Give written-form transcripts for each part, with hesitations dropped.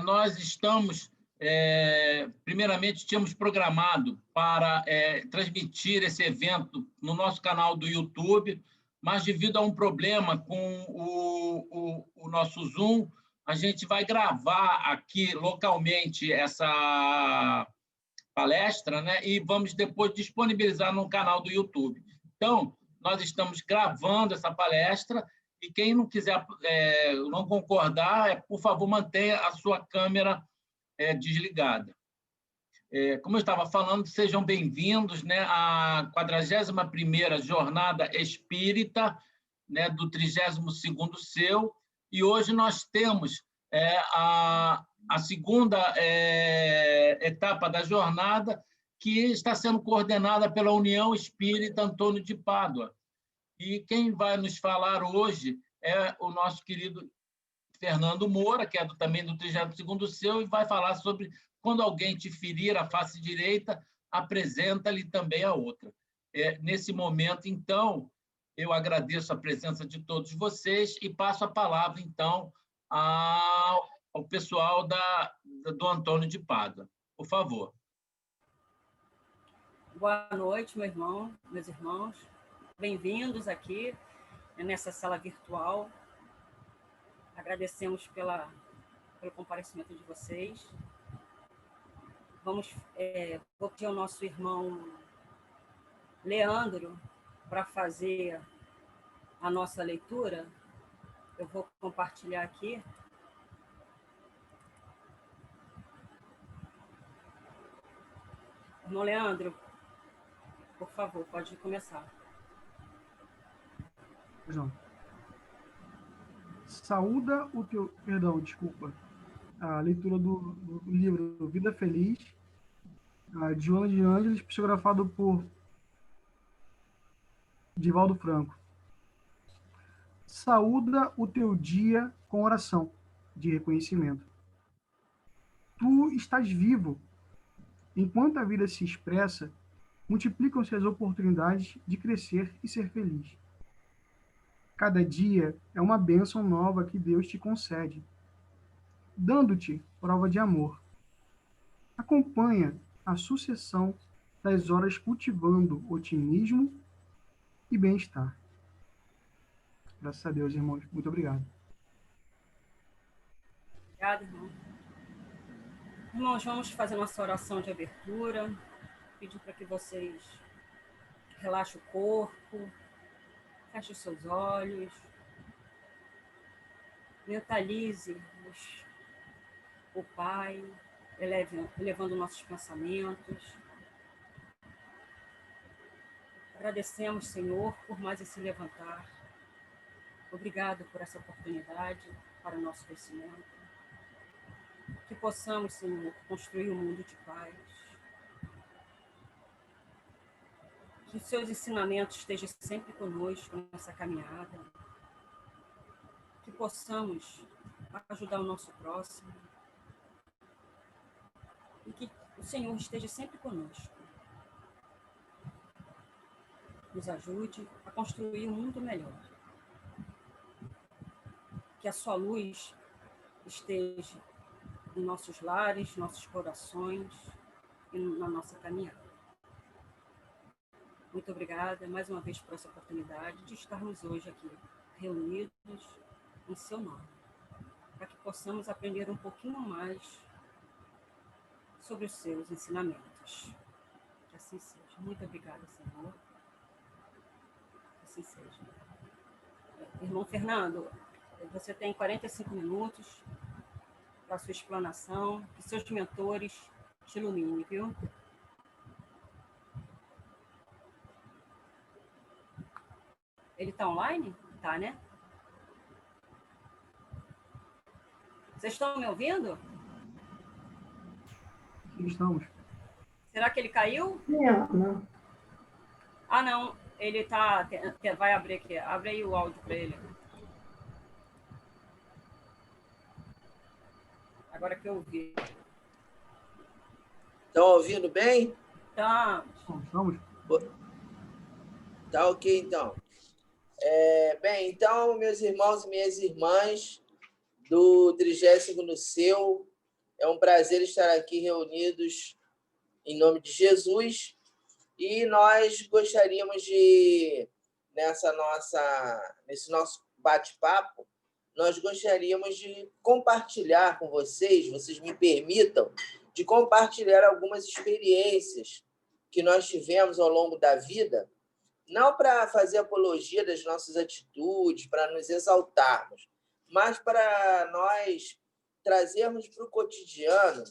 nós estamos, primeiramente, tínhamos programado para transmitir esse evento no nosso canal do YouTube, mas devido a um problema com o nosso Zoom, a gente vai gravar aqui localmente essa palestra, né? E vamos depois disponibilizar no canal do YouTube. Então, nós estamos gravando essa palestra e quem não quiser, não concordar, por favor, mantenha a sua câmera desligada. Como eu estava falando, sejam bem-vindos, né, à 41ª Jornada Espírita, né, do 32º Seu, e hoje nós temos a segunda etapa da jornada, que está sendo coordenada pela União Espírita Antônio de Pádua. E quem vai nos falar hoje é o nosso querido Fernando Moura, que é também do 32º Seu, e vai falar sobre quando alguém te ferir a face direita, apresenta-lhe também a outra. Nesse momento, então, eu agradeço a presença de todos vocês e passo a palavra, então, ao pessoal do Antônio de Pádua. Por favor. Boa noite, meus irmãos. Bem-vindos aqui nessa sala virtual. Agradecemos pelo comparecimento de vocês. Vou pedir ao nosso irmão Leandro para fazer a nossa leitura. Eu vou compartilhar aqui. Irmão Leandro, por favor, pode começar. João. Saúda o teu... Perdão, desculpa. A leitura do livro Vida Feliz, de Joana de Ângeles, psicografado por Divaldo Franco. Saúda o teu dia com oração de reconhecimento. Tu estás vivo. Enquanto a vida se expressa, multiplicam-se as oportunidades de crescer e ser feliz. Cada dia é uma bênção nova que Deus te concede, dando-te prova de amor. Acompanha a sucessão das horas cultivando otimismo e bem-estar. Graças a Deus, irmãos. Muito obrigado. Obrigada, irmão. Irmãos, vamos fazer nossa oração de abertura. Pedir para que vocês relaxem o corpo, fechem os seus olhos, mentalize o Pai, elevando nossos pensamentos. Agradecemos, Senhor, por mais esse levantar. Obrigado por essa oportunidade para o nosso crescimento. Que possamos, Senhor, construir um mundo de paz. Que os seus ensinamentos estejam sempre conosco nessa caminhada. Que possamos ajudar o nosso próximo. E que o Senhor esteja sempre conosco. Nos ajude a construir um mundo melhor. Que a sua luz esteja em nossos lares, nossos corações e na nossa caminhada. Muito obrigada mais uma vez por essa oportunidade de estarmos hoje aqui reunidos em seu nome, para que possamos aprender um pouquinho mais sobre os seus ensinamentos. Que assim seja. Muito obrigada, Senhor. Que assim seja. Irmão Fernando, você tem 45 minutos para a sua explanação, que seus mentores te iluminem, viu? Ele está online? Tá, né? Vocês estão me ouvindo? Estamos. Será que ele caiu? Não. Ah, não. Ele tá... Vai abrir aqui. Abre aí o áudio para ele. Agora que eu ouvi. Estão ouvindo bem? Tá. Estamos. Tá ok, então. Bem, então, meus irmãos e minhas irmãs, do 30º Seu. É um prazer estar aqui reunidos em nome de Jesus. E nós gostaríamos de, nesse nosso bate-papo, nós gostaríamos de compartilhar com vocês me permitam, de compartilhar algumas experiências que nós tivemos ao longo da vida, não para fazer apologia das nossas atitudes, para nos exaltarmos, mas para nós trazermos para o cotidiano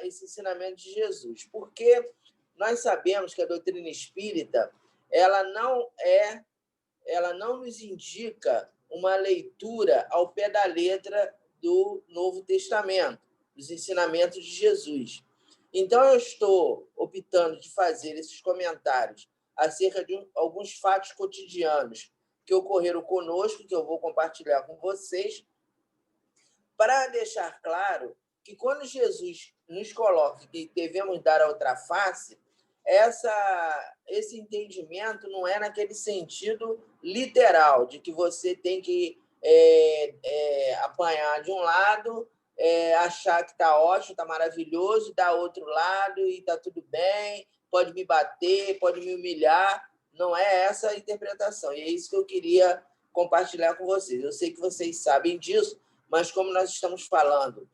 esse ensinamento de Jesus. Porque nós sabemos que a doutrina espírita ela não nos indica uma leitura ao pé da letra do Novo Testamento, dos ensinamentos de Jesus. Então, eu estou optando de fazer esses comentários acerca de alguns fatos cotidianos que ocorreram conosco, que eu vou compartilhar com vocês, para deixar claro que quando Jesus nos coloca que devemos dar a outra face, esse entendimento não é naquele sentido literal, de que você tem que apanhar de um lado, achar que está ótimo, está maravilhoso, dar outro lado e está tudo bem, pode me bater, pode me humilhar. Não é essa a interpretação. E é isso que eu queria compartilhar com vocês. Eu sei que vocês sabem disso, mas como nós estamos falando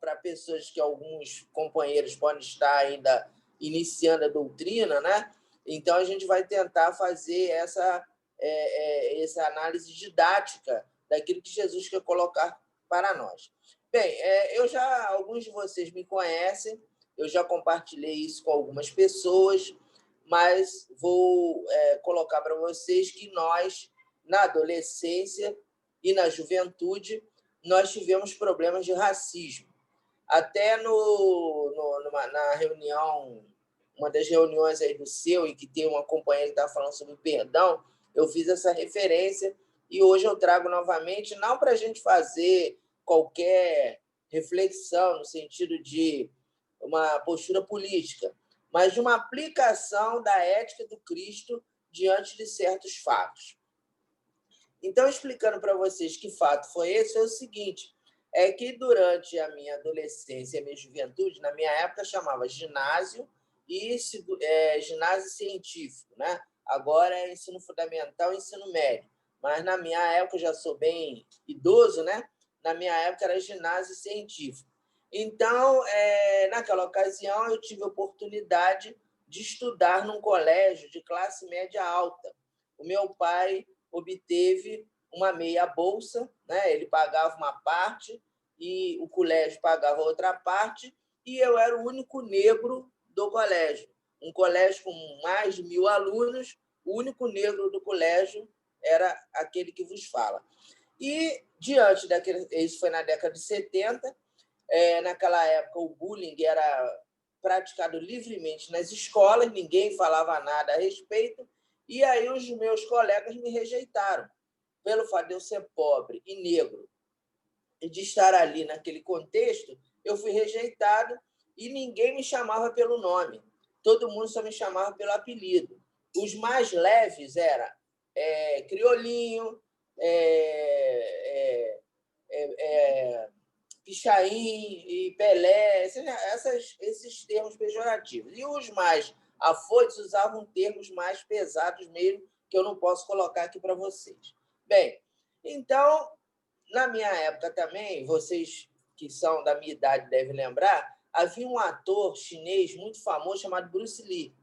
para pessoas que alguns companheiros podem estar ainda iniciando a doutrina, né? Então, a gente vai tentar fazer essa análise didática daquilo que Jesus quer colocar para nós. Bem, alguns de vocês me conhecem, eu já compartilhei isso com algumas pessoas, mas vou colocar para vocês que nós, na adolescência e na juventude, nós tivemos problemas de racismo. Até na reunião, uma das reuniões aí do Seu, em que tem uma companheira que está falando sobre perdão, eu fiz essa referência e hoje eu trago novamente, não para a gente fazer qualquer reflexão no sentido de uma postura política, mas de uma aplicação da ética do Cristo diante de certos fatos. Então, explicando para vocês que fato foi esse, é o seguinte, é que durante a minha adolescência e a minha juventude, na minha época chamava ginásio e ginásio científico, né? Agora é ensino fundamental e ensino médio, mas na minha época, eu já sou bem idoso, né? Na minha época era ginásio científico. Então, naquela ocasião, eu tive a oportunidade de estudar num colégio de classe média alta. O meu pai obteve uma meia bolsa, né? Ele pagava uma parte e o colégio pagava outra parte, e eu era o único negro do colégio. Um colégio com mais de 1.000 alunos, o único negro do colégio era aquele que vos fala. E, diante daquele... Isso foi na década de 70, naquela época o bullying era praticado livremente nas escolas, ninguém falava nada a respeito, e aí os meus colegas me rejeitaram. Pelo fato de eu ser pobre e negro e de estar ali naquele contexto, eu fui rejeitado e ninguém me chamava pelo nome. Todo mundo só me chamava pelo apelido. Os mais leves eram Criolinho, Pichain e Pelé, esses termos pejorativos. E os mais afoitos usavam termos mais pesados mesmo, que eu não posso colocar aqui para vocês. Bem, então, na minha época também, vocês que são da minha idade devem lembrar, havia um ator chinês muito famoso chamado Bruce Lee.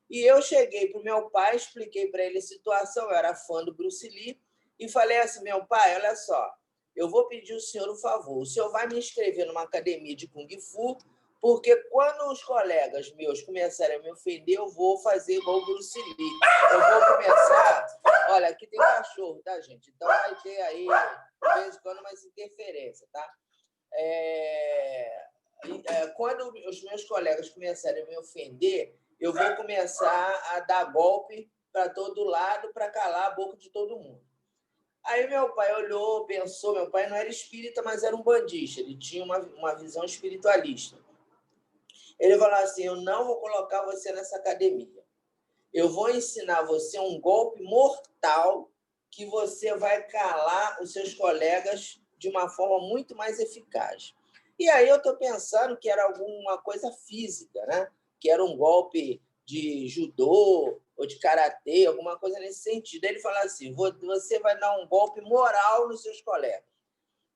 E eu cheguei para o meu pai, expliquei para ele a situação, eu era fã do Bruce Lee, e falei assim, meu pai, olha só, eu vou pedir ao senhor um favor, o senhor vai me inscrever numa academia de Kung Fu, porque quando os colegas meus começarem a me ofender, eu vou fazer igual o Bruce Lee. Eu vou começar... Olha, aqui tem cachorro, tá, gente? Então vai ter aí, de vez em quando, umas interferências, tá? Quando os meus colegas começarem a me ofender, eu vou começar a dar golpe para todo lado para calar a boca de todo mundo. Aí meu pai olhou, pensou, meu pai não era espírita, mas era um bandista, ele tinha uma visão espiritualista. Ele falou assim, eu não vou colocar você nessa academia. Eu vou ensinar você um golpe mortal que você vai calar os seus colegas de uma forma muito mais eficaz. E aí eu estou pensando que era alguma coisa física, né? Que era um golpe de judô ou de karatê, alguma coisa nesse sentido. Ele fala assim, você vai dar um golpe moral nos seus colegas.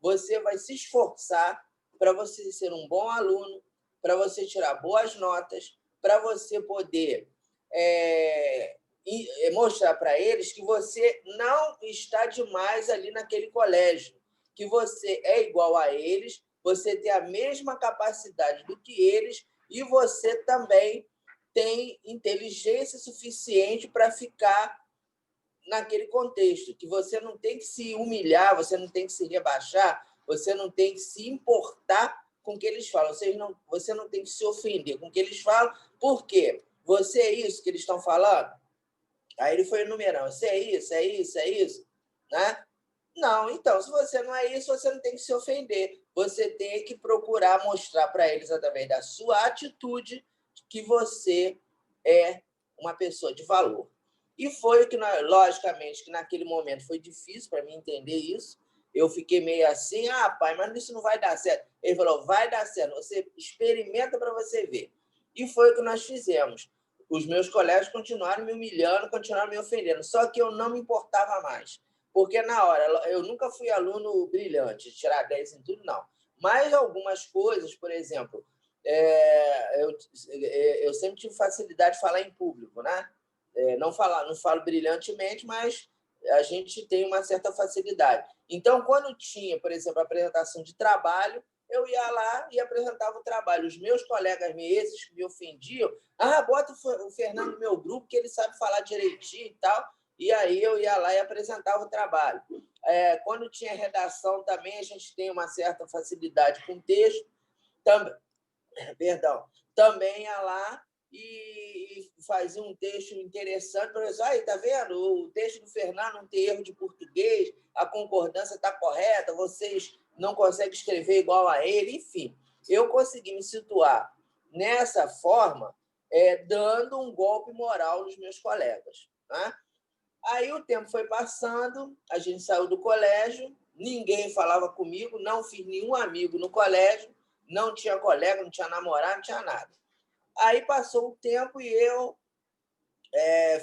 Você vai se esforçar para você ser um bom aluno, para você tirar boas notas, para você poder mostrar para eles que você não está demais ali naquele colégio, que você é igual a eles, você tem a mesma capacidade do que eles e você também tem inteligência suficiente para ficar naquele contexto, que você não tem que se humilhar, você não tem que se rebaixar, você não tem que se importar com o que eles falam, você não tem que se ofender com o que eles falam, por quê? Você é isso que eles estão falando? Aí ele foi enumerando, você é isso, é isso, é isso, né? Não, então, se você não é isso, você não tem que se ofender. Você tem que procurar mostrar para eles, através da sua atitude, que você é uma pessoa de valor. E foi o que, logicamente, que naquele momento foi difícil para mim entender isso. Eu fiquei meio assim, pai, mas isso não vai dar certo. Ele falou, vai dar certo, você experimenta para você ver. E foi o que nós fizemos. Os meus colegas continuaram me humilhando, continuaram me ofendendo, só que eu não me importava mais. Porque, na hora, eu nunca fui aluno brilhante, tirar 10 em tudo, não. Mas algumas coisas, por exemplo, eu sempre tive facilidade de falar em público, né? Não falo brilhantemente, mas a gente tem uma certa facilidade. Então, quando tinha, por exemplo, a apresentação de trabalho, eu ia lá e apresentava o trabalho. Os meus colegas esses que me ofendiam, bota o Fernando no meu grupo, que ele sabe falar direitinho e tal. E aí eu ia lá e apresentava o trabalho. Quando tinha redação também, a gente tem uma certa facilidade com texto. Também ia lá e fazia um texto interessante. Professor, aí, tá vendo? O texto do Fernando não tem erro de português, a concordância está correta, vocês não conseguem escrever igual a ele. Enfim, eu consegui me situar nessa forma, dando um golpe moral nos meus colegas, né? Aí o tempo foi passando, a gente saiu do colégio, ninguém falava comigo, não fiz nenhum amigo no colégio, não tinha colega, não tinha namorado, não tinha nada. Aí passou o tempo e eu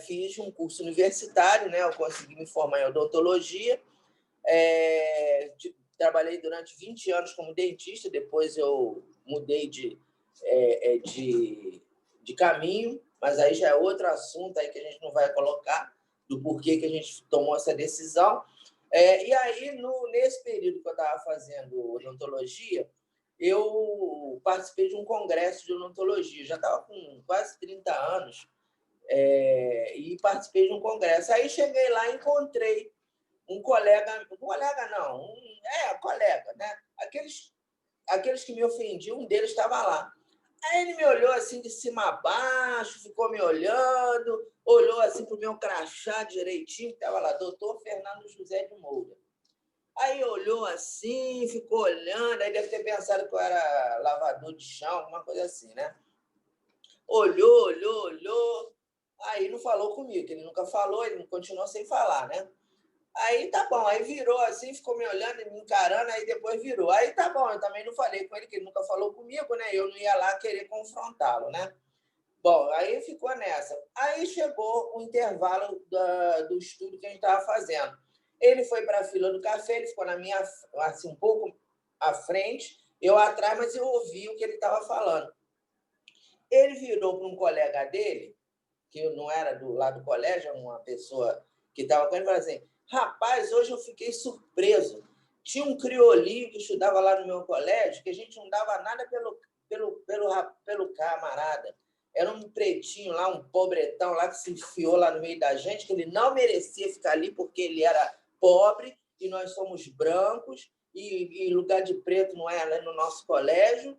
fiz um curso universitário, né? Eu consegui me formar em odontologia, trabalhei durante 20 anos como dentista, depois eu mudei de caminho, mas aí já é outro assunto aí que a gente não vai colocar, do porquê que a gente tomou essa decisão. E aí, nesse período que eu estava fazendo odontologia, eu participei de um congresso de odontologia. Eu já estava com quase 30 anos e participei de um congresso. Aí cheguei lá e encontrei um colega, colega, né? Aqueles que me ofendiam, um deles estava lá. Aí ele me olhou assim de cima a baixo, ficou me olhando, olhou assim para o meu crachá direitinho, que estava lá, doutor Fernando José de Moura. Aí olhou assim, ficou olhando, aí deve ter pensado que eu era lavador de chão, alguma coisa assim, né? Olhou, aí não falou comigo, que ele nunca falou, ele continuou sem falar, né? Aí tá bom, aí virou assim, ficou me olhando e me encarando, aí depois virou. Aí tá bom, eu também não falei com ele, que ele nunca falou comigo, né? Eu não ia lá querer confrontá-lo, né? Bom, aí ficou nessa. Aí chegou o intervalo do estudo que a gente estava fazendo. Ele foi para a fila do café, ele ficou na minha, assim, um pouco à frente, eu atrás, mas eu ouvi o que ele estava falando. Ele virou para um colega dele, que não era lá do colégio, uma pessoa que estava com ele, e falou assim: rapaz, hoje eu fiquei surpreso. Tinha um criolinho que estudava lá no meu colégio, que a gente não dava nada pelo camarada. Era um pretinho lá, um pobretão lá, que se enfiou lá no meio da gente, que ele não merecia ficar ali porque ele era pobre e nós somos brancos e lugar de preto não é no nosso colégio.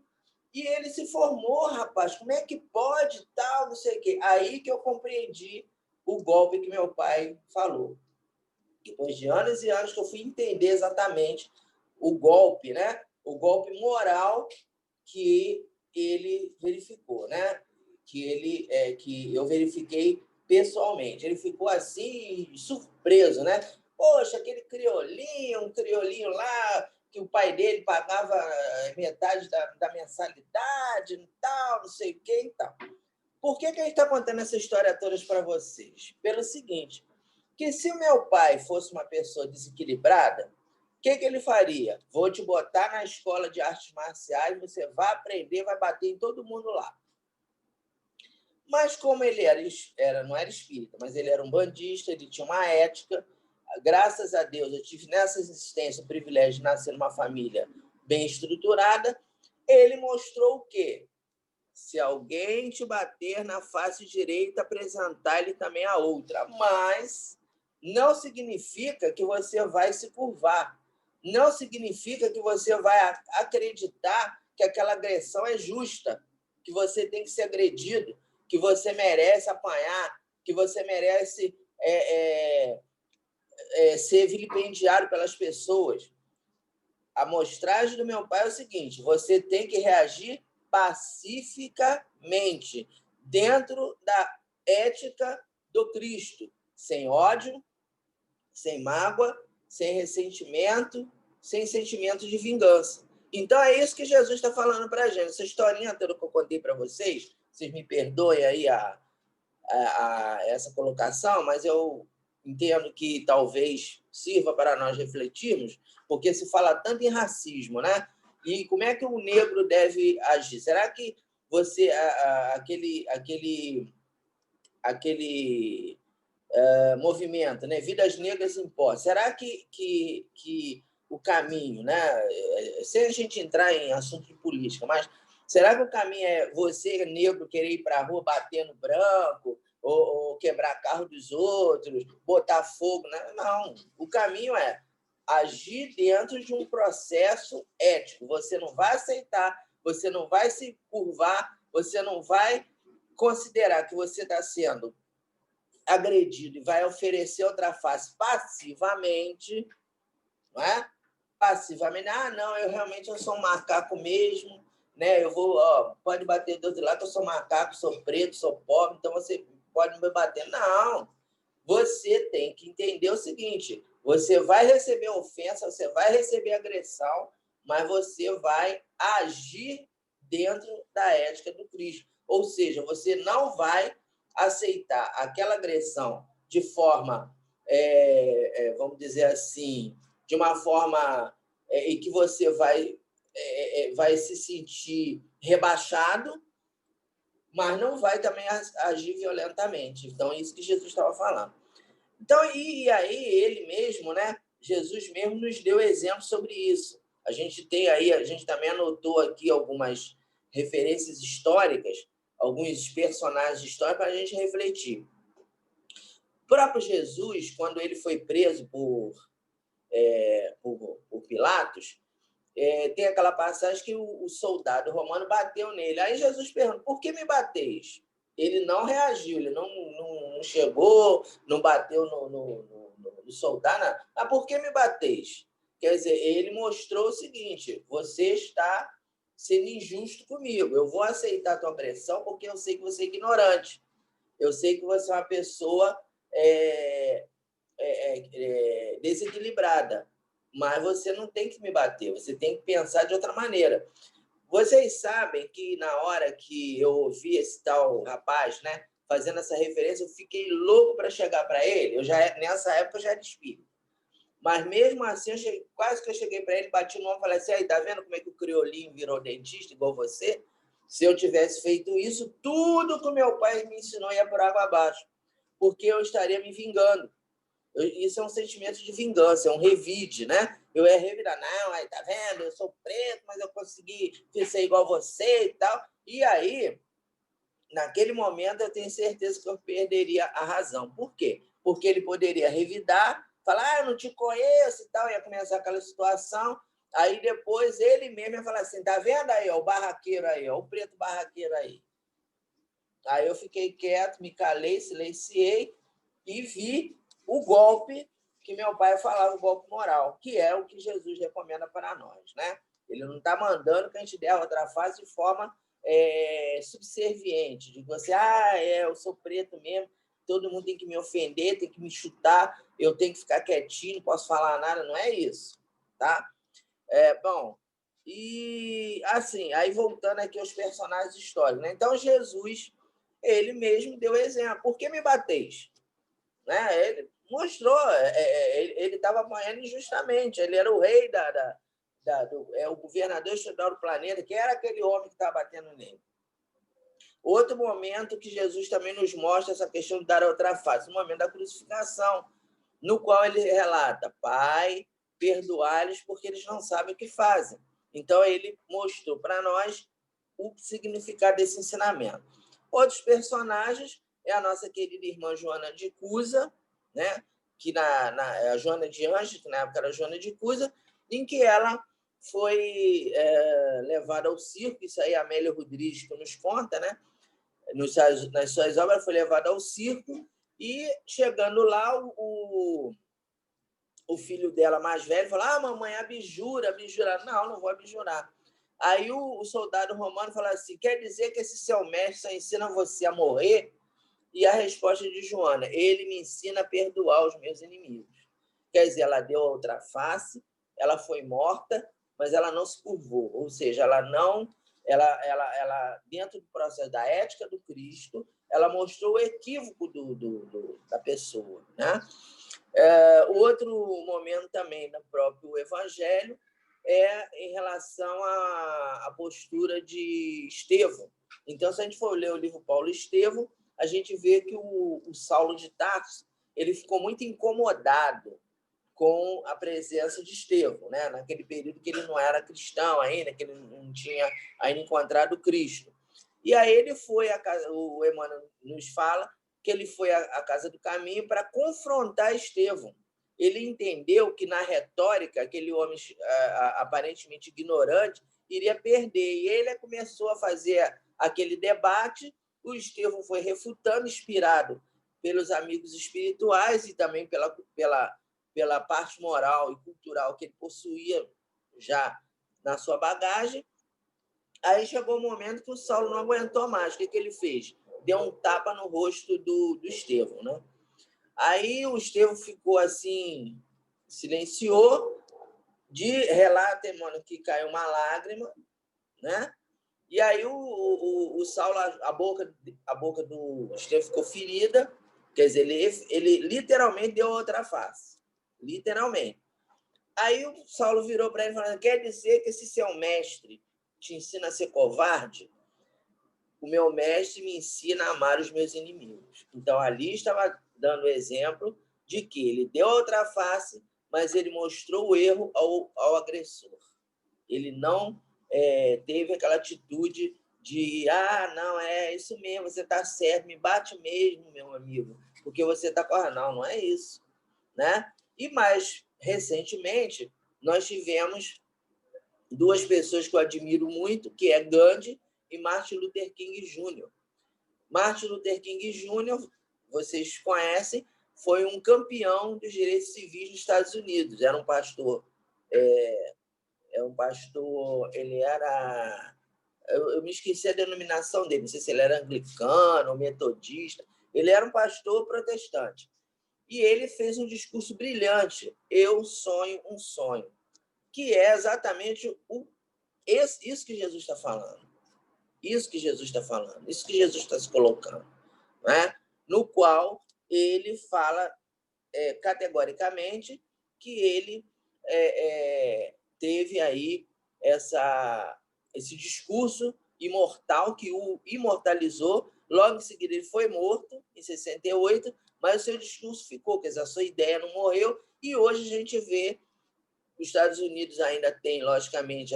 E ele se formou, rapaz, como é que pode, tal, não sei o quê. Aí que eu compreendi o golpe que meu pai falou. Depois de anos e anos que eu fui entender exatamente o golpe, né? O golpe moral que ele verificou, né? Que eu verifiquei pessoalmente. Ele ficou assim, surpreso, né? Poxa, aquele um criolinho lá, que o pai dele pagava metade da mensalidade e tal, não sei o que e tal. Por que a gente está contando essa história toda para vocês? Pelo seguinte, que se o meu pai fosse uma pessoa desequilibrada, o que ele faria? Vou te botar na escola de artes marciais, você vai aprender, vai bater em todo mundo lá. Mas como ele não era espírita, mas ele era um bandista, ele tinha uma ética. Graças a Deus, eu tive nessa existência o privilégio de nascer numa família bem estruturada. Ele mostrou o quê? Se alguém te bater na face direita, apresentar-lhe também a outra. Mas não significa que você vai se curvar. Não significa que você vai acreditar que aquela agressão é justa, que você tem que ser agredido, que você merece apanhar, que você merece ser vilipendiado pelas pessoas. A amostragem do meu pai é o seguinte: você tem que reagir pacificamente, dentro da ética do Cristo, sem ódio, sem mágoa, sem ressentimento, sem sentimento de vingança. Então, é isso que Jesus está falando para a gente. Essa historinha toda que eu contei para vocês, vocês me perdoem aí essa colocação, mas eu entendo que talvez sirva para nós refletirmos, porque se fala tanto em racismo, né? E como é que o negro deve agir? Será que você aquele movimento, né? Vidas Negras Importam. Será que o caminho, né? Sem a gente entrar em assunto de política, mas será que o caminho é você, negro, querer ir para a rua bater no branco, ou quebrar carro dos outros, botar fogo? Né? Não. O caminho é agir dentro de um processo ético. Você não vai aceitar, você não vai se curvar, você não vai considerar que você está sendo agredido e vai oferecer outra face passivamente, não é? Passivamente, não, eu sou um macaco mesmo, né? Eu vou, pode bater do outro lado, eu sou macaco, sou preto, sou pobre, então você pode me bater. Não, você tem que entender o seguinte: você vai receber ofensa, você vai receber agressão, mas você vai agir dentro da ética do Cristo. Ou seja, você não vai aceitar aquela agressão de forma, vamos dizer assim, de uma forma em que você vai se sentir rebaixado, mas não vai também agir violentamente. Então, é isso que Jesus estava falando. Então, e aí ele mesmo, né? Jesus mesmo nos deu exemplo sobre isso. A gente também anotou aqui algumas referências históricas, alguns personagens históricos para a gente refletir. O próprio Jesus, quando ele foi preso por Pilatos, tem aquela passagem que o soldado romano bateu nele. Aí Jesus pergunta: por que me bateis? Ele não reagiu, ele não chegou, não bateu no soldado. Mas por que me bateis? Quer dizer, ele mostrou o seguinte: você está sendo injusto comigo. Eu vou aceitar a tua pressão porque eu sei que você é ignorante. Eu sei que você é uma pessoa desequilibrada. Mas você não tem que me bater, você tem que pensar de outra maneira. Vocês sabem que na hora que eu ouvi esse tal rapaz, né, fazendo essa referência, eu fiquei louco para chegar para ele. Nessa época eu já era espírita. Mas mesmo assim, quase que eu cheguei para ele, bati no ombro e falei assim: aí, tá vendo como é que o criolinho virou dentista igual você? Se eu tivesse feito isso, tudo que o meu pai me ensinou ia por água abaixo, porque eu estaria me vingando. Isso é um sentimento de vingança, é um revide, né? Eu ia revidar, não, aí tá vendo? Eu sou preto, mas eu consegui ser igual você e tal. E aí, naquele momento, eu tenho certeza que eu perderia a razão. Por quê? Porque ele poderia revidar, falar: eu não te conheço e tal, ia começar aquela situação. Aí depois ele mesmo ia falar assim: tá vendo aí, ó, o barraqueiro aí, ó, o preto barraqueiro aí. Aí eu fiquei quieto, me calei, silenciei e vi o golpe que meu pai falava, o golpe moral, que é o que Jesus recomenda para nós, né? Ele não está mandando que a gente dê a outra face de forma subserviente, de você, eu sou preto mesmo, todo mundo tem que me ofender, tem que me chutar. eu tenho que ficar quietinho, não posso falar nada, não é isso, tá? Bom, e assim, aí voltando aqui aos personagens históricos, né? Então, Jesus, ele mesmo deu exemplo. Por que me bateis? Né? Ele mostrou, ele estava apanhando injustamente, ele era o rei o governador estadual do planeta, que era aquele homem que estava batendo nele. Outro momento que Jesus também nos mostra essa questão de dar a outra face, o momento da crucificação, no qual ele relata: Pai, perdoai-lhes porque eles não sabem o que fazem. Então, ele mostrou para nós o significado desse ensinamento. Outros personagens é a nossa querida irmã Joana de Cusa, né? Que a Joana de Anjos, que na época era Joana de Cusa, em que ela foi levada ao circo. Isso aí a Amélia Rodrigues que nos conta, né? Nas suas obras, foi levada ao circo e, chegando lá, o filho dela mais velho falou: mamãe, abjura. Não vou abjurar. Aí o soldado romano falou assim: quer dizer que esse seu mestre só ensina você a morrer? E a resposta de Joana: ele me ensina a perdoar os meus inimigos. Quer dizer, ela deu a outra face, ela foi morta, mas ela não se curvou. Ou seja, ela não... Ela, dentro do processo da ética do Cristo, ela mostrou o equívoco da pessoa, né? Outro momento também no próprio Evangelho é em relação à postura de Estevão. Então, se a gente for ler o livro Paulo e Estevão, a gente vê que o Saulo de Tarso ele ficou muito incomodado com a presença de Estevão, né? Naquele período que ele não era cristão ainda, que ele não tinha ainda encontrado Cristo. E aí ele foi, o Emmanuel nos fala que ele foi à Casa do Caminho para confrontar Estevão. Ele entendeu que, na retórica, aquele homem aparentemente ignorante iria perder. E ele começou a fazer aquele debate. O Estevão foi refutando, inspirado pelos amigos espirituais e também pela parte moral e cultural que ele possuía já na sua bagagem. Aí chegou o momento que o Saulo não aguentou mais. O que ele fez? Deu um tapa no rosto do Estevão, né? Aí o Estevão ficou assim, silenciou, relata, mano, que caiu uma lágrima, né? E aí o Saulo, a boca do Estevão ficou ferida, quer dizer, ele literalmente deu outra face. Literalmente. Aí o Saulo virou para ele e falou: quer dizer que esse seu mestre te ensina a ser covarde? O meu mestre me ensina a amar os meus inimigos. Então, ali estava dando exemplo de que ele deu outra face, mas ele mostrou o erro ao agressor. Ele não teve aquela atitude de não, é isso mesmo, você está certo, me bate mesmo, meu amigo, porque você está com a... Não é isso, né? E mais recentemente, nós tivemos duas pessoas que eu admiro muito, que é Gandhi e Martin Luther King Jr. Martin Luther King Jr., vocês conhecem, foi um campeão dos direitos civis nos Estados Unidos. Era um pastor... ele era... Eu me esqueci a denominação dele, não sei se ele era anglicano ou metodista. Ele era um pastor protestante. E ele fez um discurso brilhante: eu sonho um sonho, que é exatamente isso que Jesus está falando. Isso que Jesus está falando, isso que Jesus está se colocando, né? No qual ele fala categoricamente que ele teve aí esse discurso imortal que o imortalizou. Logo em seguida, ele foi morto, em 68, mas o seu discurso ficou, quer dizer, a sua ideia não morreu, e hoje a gente vê os Estados Unidos ainda tem, logicamente,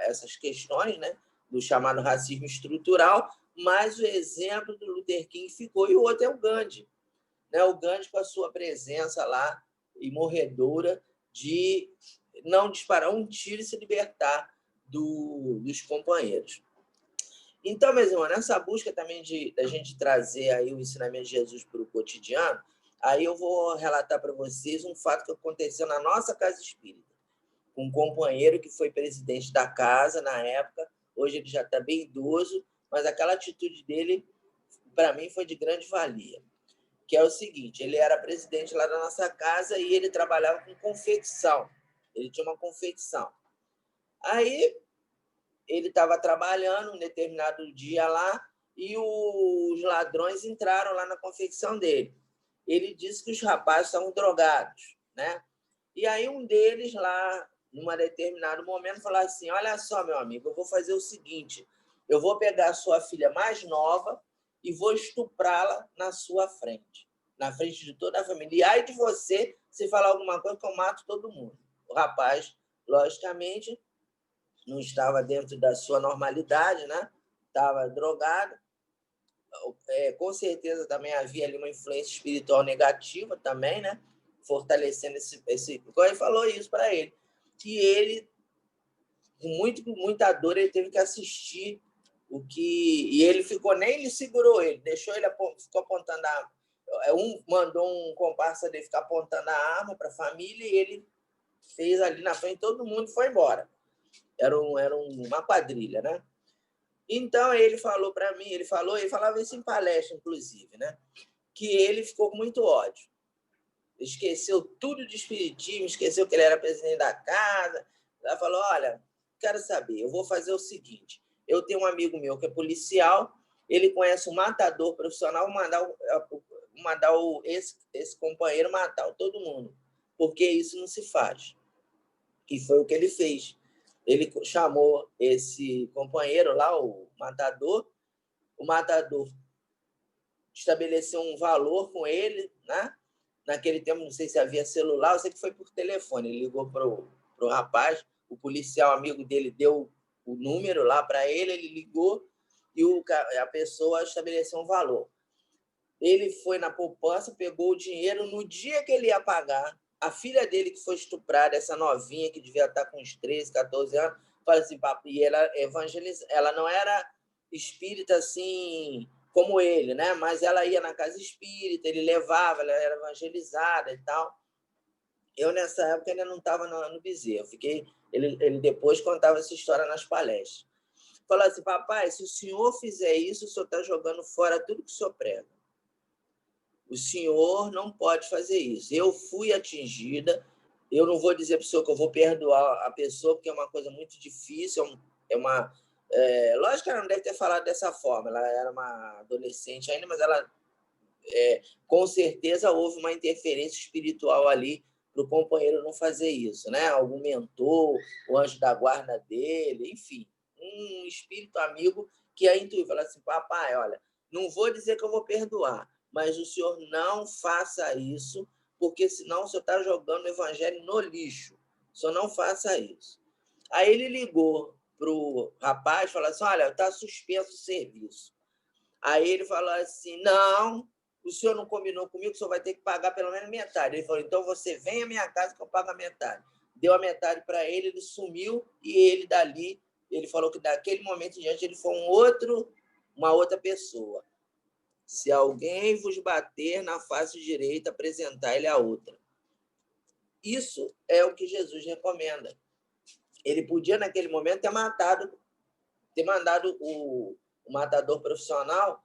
essas questões, né, do chamado racismo estrutural, mas o exemplo do Luther King ficou, e o outro é o Gandhi, né? O Gandhi com a sua presença lá, imorredora, de não disparar um tiro e se libertar dos companheiros. Então, meus irmãos, nessa busca também da gente trazer aí o ensinamento de Jesus para o cotidiano, aí eu vou relatar para vocês um fato que aconteceu na nossa casa espírita, com um companheiro que foi presidente da casa na época. Hoje ele já está bem idoso, mas aquela atitude dele, para mim, foi de grande valia. que é o seguinte, ele era presidente lá da nossa casa e ele trabalhava com confecção. Ele tinha uma confecção. Aí, ele estava trabalhando um determinado dia lá e os ladrões entraram lá na confecção dele. Ele disse que os rapazes estavam drogados, né? E aí um deles lá, num determinado momento, falou assim, olha só, meu amigo, eu vou fazer o seguinte, eu vou pegar a sua filha mais nova e vou estuprá-la na sua frente, na frente de toda a família. E aí de você, se falar alguma coisa, que eu mato todo mundo. O rapaz, logicamente, não estava dentro da sua normalidade, né? Estava drogado. Com certeza também havia ali uma influência espiritual negativa também, né? Fortalecendo esse... Ele falou isso para ele. Que ele, com muita dor, ele teve que assistir o que... E ele ficou, nem ele segurou ele, deixou ele, ficou apontando a arma. Mandou um comparsa dele ficar apontando a arma para a família e ele fez ali na frente, todo mundo foi embora. Era uma quadrilha, né? Então, ele falou para mim, ele falava isso em palestra, inclusive, né? Que ele ficou com muito ódio. Esqueceu tudo de espiritismo, esqueceu que ele era presidente da casa. Ela falou, olha, quero saber, eu vou fazer o seguinte, eu tenho um amigo meu que é policial, ele conhece um matador profissional, vou mandar esse companheiro matar todo mundo, porque isso não se faz. E foi o que ele fez. Ele chamou esse companheiro lá, o matador estabeleceu um valor com ele, né? Naquele tempo, não sei se havia celular, eu sei que foi por telefone. Ele ligou para o rapaz, o policial amigo dele deu o número lá para ele, ele ligou e a pessoa estabeleceu um valor. Ele foi na poupança, pegou o dinheiro, no dia que ele ia pagar, a filha dele, que foi estuprada, essa novinha, que devia estar com uns 13, 14 anos, falou assim, papo, e ela não era espírita assim como ele, né? Mas ela ia na casa espírita, ele levava, ela era evangelizada e tal. Eu, nessa época, ainda não estava no bezerro. Ele depois contava essa história nas palestras. Falou assim, papai, se o senhor fizer isso, o senhor está jogando fora tudo que o senhor prega. O senhor não pode fazer isso. Eu fui atingida, eu não vou dizer para o senhor que eu vou perdoar a pessoa, porque é uma coisa muito difícil, lógico que ela não deve ter falado dessa forma, ela era uma adolescente ainda, mas ela, com certeza, houve uma interferência espiritual ali para o companheiro não fazer isso, né? Algum mentor, o anjo da guarda dele, enfim, um espírito amigo que a intuiu, fala assim, papai, olha, não vou dizer que eu vou perdoar, mas o senhor não faça isso, porque senão o senhor está jogando o evangelho no lixo. O senhor não faça isso. Aí ele ligou para o rapaz e falou assim, olha, está suspenso o serviço. Aí ele falou assim, não, o senhor não combinou comigo, o senhor vai ter que pagar pelo menos metade. Ele falou, então você vem à minha casa que eu pago a metade. Deu a metade para ele, ele sumiu e ele dali, ele falou que daquele momento em diante ele foi uma outra pessoa. Se alguém vos bater na face direita, apresentar ele a outra. Isso é o que Jesus recomenda. Ele podia, naquele momento, ter mandado o matador profissional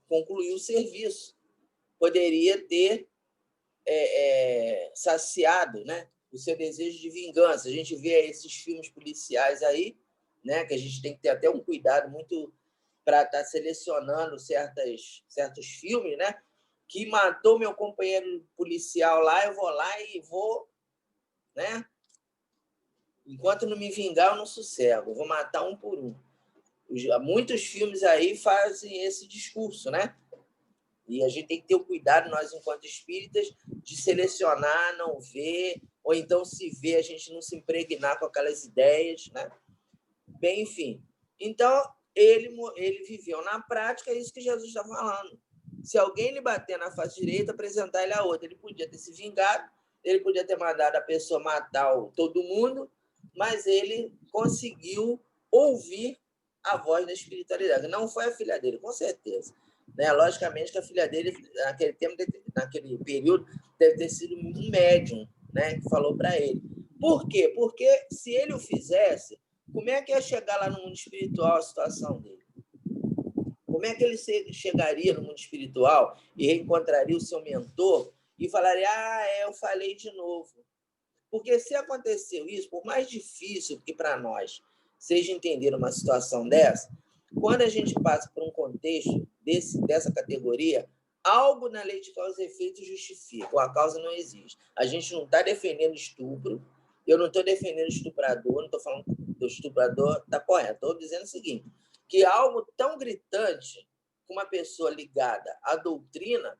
concluir o serviço. Poderia ter saciado, né, o seu desejo de vingança. A gente vê esses filmes policiais aí, né, que a gente tem que ter até um cuidado muito para estar selecionando certos filmes, né? Que matou meu companheiro policial lá, eu vou lá e vou, né? Enquanto não me vingar, eu não sossego, eu vou matar um por um. Muitos filmes aí fazem esse discurso, né? E a gente tem que ter o cuidado, nós, enquanto espíritas, de selecionar, não ver, ou então, se vê, a gente não se impregnar com aquelas ideias, né? Bem, enfim. Então, ele viveu na prática isso que Jesus está falando. Se alguém lhe bater na face direita, apresentar ele a outra. Ele podia ter se vingado, ele podia ter mandado a pessoa matar todo mundo, mas ele conseguiu ouvir a voz da espiritualidade. Não foi a filha dele, com certeza. Né? Logicamente que a filha dele, naquele tempo, naquele período, deve ter sido um médium, né, que falou para ele. Por quê? Porque se ele o fizesse, como é que ia chegar lá no mundo espiritual a situação dele? Como é que ele chegaria no mundo espiritual e reencontraria o seu mentor e falaria, eu falei de novo? Porque se aconteceu isso, por mais difícil que para nós seja entender uma situação dessa, quando a gente passa por um contexto dessa categoria, algo na lei de causa e efeito justifica, ou a causa não existe. A gente não está defendendo estupro, eu não estou defendendo estuprador, não estou falando do estuprador, está correto. Estou dizendo o seguinte, que algo tão gritante que uma pessoa ligada à doutrina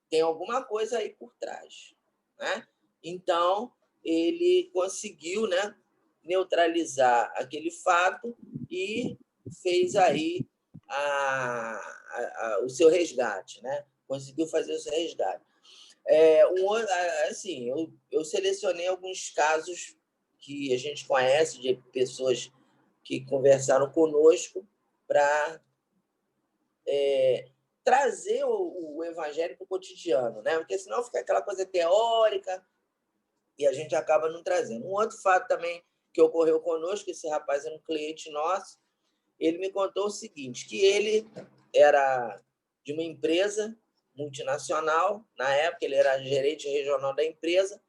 tem alguma coisa aí por trás, né? Então, ele conseguiu, né, neutralizar aquele fato e fez aí o seu resgate, né? Conseguiu fazer o seu resgate. Assim, eu selecionei alguns casos que a gente conhece de pessoas que conversaram conosco para trazer o evangelho para o cotidiano, né? Porque senão fica aquela coisa teórica e a gente acaba não trazendo. Um outro fato também que ocorreu conosco, esse rapaz era um cliente nosso, ele me contou o seguinte, que ele era de uma empresa multinacional, na época ele era gerente regional da empresa,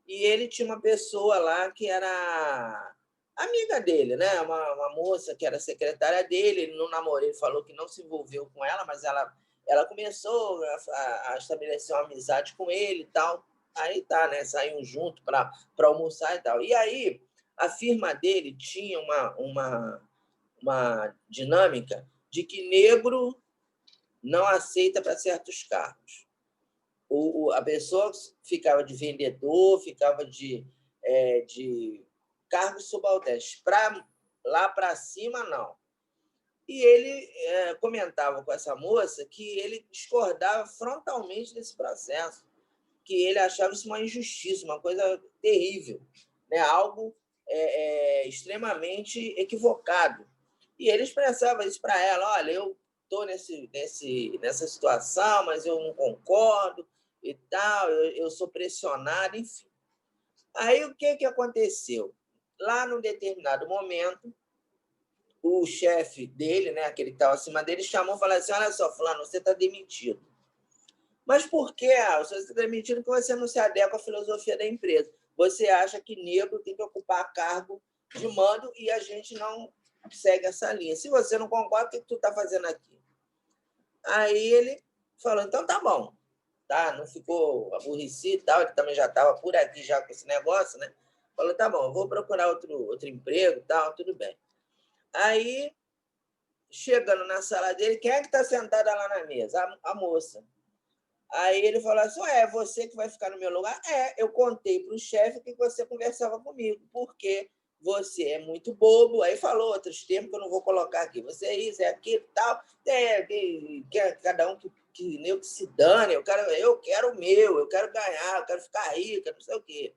e ele tinha uma pessoa lá que era amiga dele, né? Uma moça que era secretária dele, ele não namorou, ele falou que não se envolveu com ela, mas ela começou a estabelecer uma amizade com ele e tal. Aí tá, né? Saíam junto para almoçar e tal. E aí a firma dele tinha uma dinâmica de que negro não aceita para certos cargos. A pessoa ficava de vendedor, ficava de cargos subalternos. Lá para cima, não. E ele comentava com essa moça que ele discordava frontalmente desse processo, que ele achava isso uma injustiça, uma coisa terrível, né? Algo extremamente equivocado. E ele expressava isso para ela, olha, eu estou nessa situação, mas eu não concordo e tal, eu sou pressionado, enfim. Aí o que aconteceu? Lá num determinado momento, o chefe dele, né, aquele que estava acima dele, chamou e falou assim, olha só, fulano, você está demitido. Mas por que? Você está demitido porque você não se adequa à filosofia da empresa. Você acha que negro tem que ocupar cargo de mando e a gente não segue essa linha. Se você não concorda, o que tu está fazendo aqui? Aí ele falou, então tá bom. Tá? Não ficou aborrecido e tal, ele também já estava por aqui já com esse negócio, né? Falou, tá bom, vou procurar outro emprego e tal, tudo bem. Aí, chegando na sala dele, quem é que está sentada lá na mesa? A moça. Aí ele falou assim, é você que vai ficar no meu lugar? Eu contei para o chefe que você conversava comigo, porque você é muito bobo. Aí falou outros termos que eu não vou colocar aqui. Você é isso, é aquilo e tal. Cada um que se dane. Eu quero o meu, eu quero ganhar, eu quero ficar rico, não sei o quê.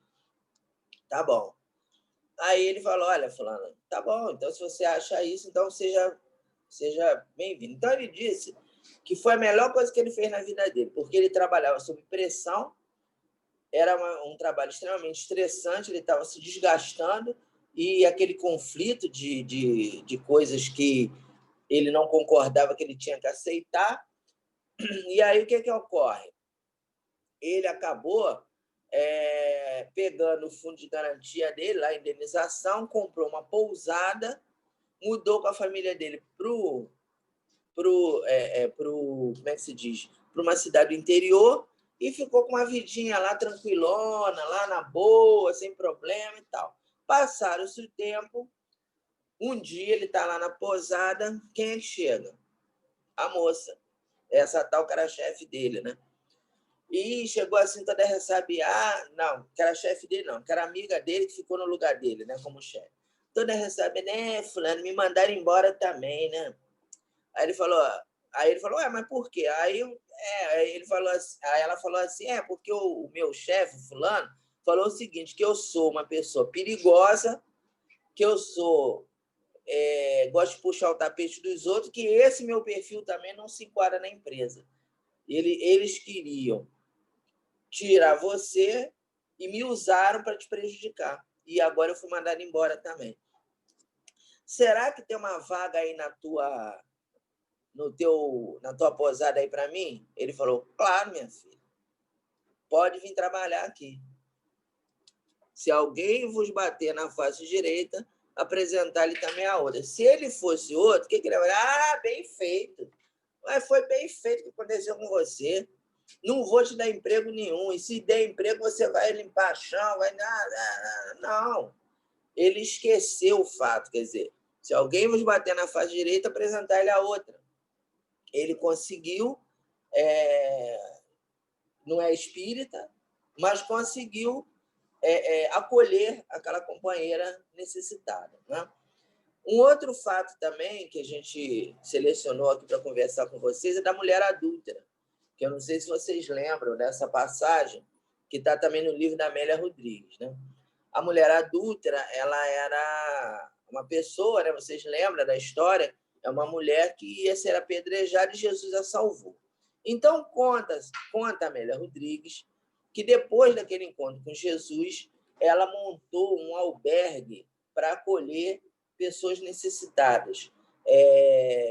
Tá bom. Aí ele falou, olha, fulano, tá bom, então se você acha isso, então seja bem-vindo. Então ele disse que foi a melhor coisa que ele fez na vida dele, porque ele trabalhava sob pressão, era um trabalho extremamente estressante, ele estava se desgastando, e aquele conflito de coisas que ele não concordava, que ele tinha que aceitar. E aí o que ocorre? Ele acabou pegando o fundo de garantia dele, a indenização, comprou uma pousada, mudou com a família dele como é que se diz? Para uma cidade do interior e ficou com uma vidinha lá tranquilona, lá na boa, sem problema e tal. Passaram-se o tempo, um dia ele está lá na pousada, quem é que chega? A moça, essa tal que era chefe dele, né? E chegou assim toda ressabiada, não, que era chefe dele não, que era amiga dele que ficou no lugar dele, né, como chefe. Toda ressabiada, né, fulano, me mandaram embora também, né? Aí ele falou, mas por quê? Aí ela falou assim, porque o meu chefe, fulano, falou o seguinte, que eu sou uma pessoa perigosa, que eu gosto de puxar o tapete dos outros, que esse meu perfil também não se enquadra na empresa. Eles queriam tirar você e me usaram para te prejudicar. E agora eu fui mandado embora também. Será que tem uma vaga aí na tua na tua posada aí para mim? Ele falou, claro, minha filha. Pode vir trabalhar aqui. Se alguém vos bater na face direita, apresentar-lhe também a outra. Se ele fosse outro, o que ele vai falar? Ah, bem feito. Mas foi bem feito o que aconteceu com você. Não vou te dar emprego nenhum. E se der emprego, você vai limpar chão, vai... Não. Ele esqueceu o fato. Quer dizer, se alguém vos bater na face direita, apresentar-lhe a outra. Ele conseguiu... não é espírita, mas conseguiu acolher aquela companheira necessitada, né? Um outro fato também que a gente selecionou aqui para conversar com vocês é da mulher adúltera, que eu não sei se vocês lembram dessa passagem, que está também no livro da Amélia Rodrigues, né? A mulher adúltera, ela era uma pessoa, né? Vocês lembram da história? É uma mulher que ia ser apedrejada e Jesus a salvou. Então, conta a Amélia Rodrigues que depois daquele encontro com Jesus, ela montou um albergue para acolher pessoas necessitadas,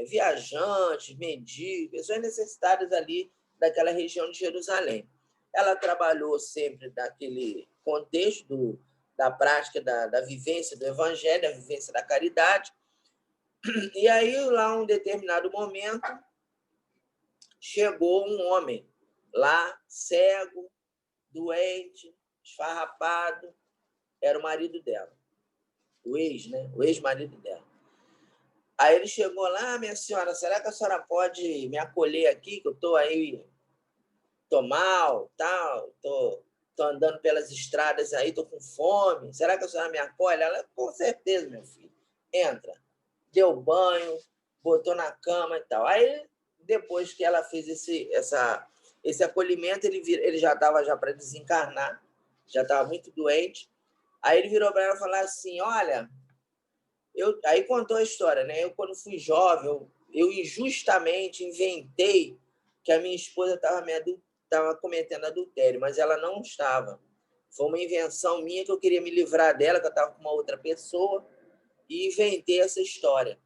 viajantes, mendigos, pessoas necessitadas ali daquela região de Jerusalém. Ela trabalhou sempre naquele contexto da prática da vivência do evangelho, da vivência da caridade. E aí, lá, um determinado momento, chegou um homem lá, cego, doente, esfarrapado, era o marido dela, o ex-marido dela. Aí ele chegou lá, minha senhora, será que a senhora pode me acolher aqui, que eu estou aí, estou mal, tal, estou andando pelas estradas aí, estou com fome, será que a senhora me acolhe? Ela, com certeza, meu filho, entra. Deu banho, botou na cama e tal. Aí, depois que ela fez esse acolhimento, ele já estava para desencarnar, já estava muito doente. Aí ele virou para ela e falou assim, olha, aí contou a história, né? Eu, quando fui jovem, eu injustamente inventei que a minha esposa estava cometendo adultério, mas ela não estava. Foi uma invenção minha que eu queria me livrar dela, que eu estava com uma outra pessoa, e inventei essa história.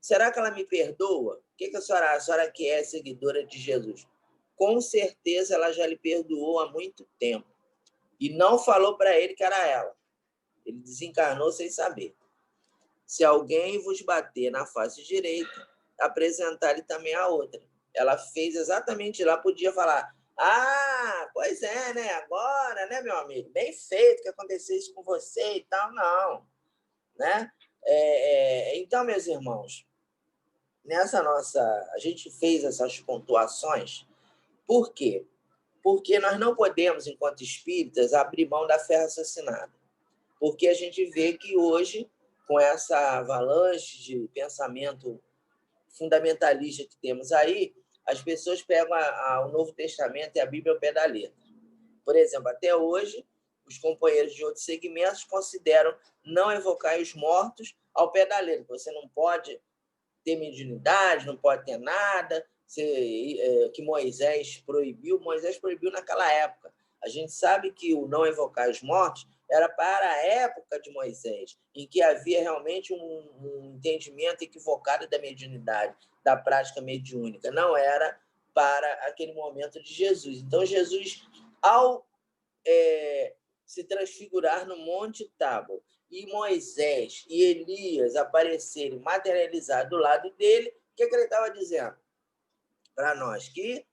Será que ela me perdoa? O que a senhora que é seguidora de Jesus? Com certeza ela já lhe perdoou há muito tempo. E não falou para ele que era ela. Ele desencarnou sem saber. Se alguém vos bater na face direita, apresentar-lhe também a outra. Ela fez exatamente lá, podia falar, ah, pois é, né? Agora, né, meu amigo? Bem feito que aconteceu isso com você e tal. Não, né? Então, meus irmãos, a gente fez essas pontuações. Por quê? Porque nós não podemos, enquanto espíritas, abrir mão da fé raciocinada. Porque a gente vê que hoje, com essa avalanche de pensamento fundamentalista que temos aí, as pessoas pegam o Novo Testamento e a Bíblia ao pé da letra. Por exemplo, até hoje, os companheiros de outros segmentos consideram não evocar os mortos ao pé da letra. Você não pode ter mediunidade, não pode ter nada, que Moisés proibiu naquela época. A gente sabe que o não evocar os mortos era para a época de Moisés, em que havia realmente um entendimento equivocado da mediunidade, da prática mediúnica. Não era para aquele momento de Jesus. Então, Jesus, ao se transfigurar no Monte Tábor, e Moisés e Elias aparecerem materializados do lado dele, o que ele estava dizendo? Para nós que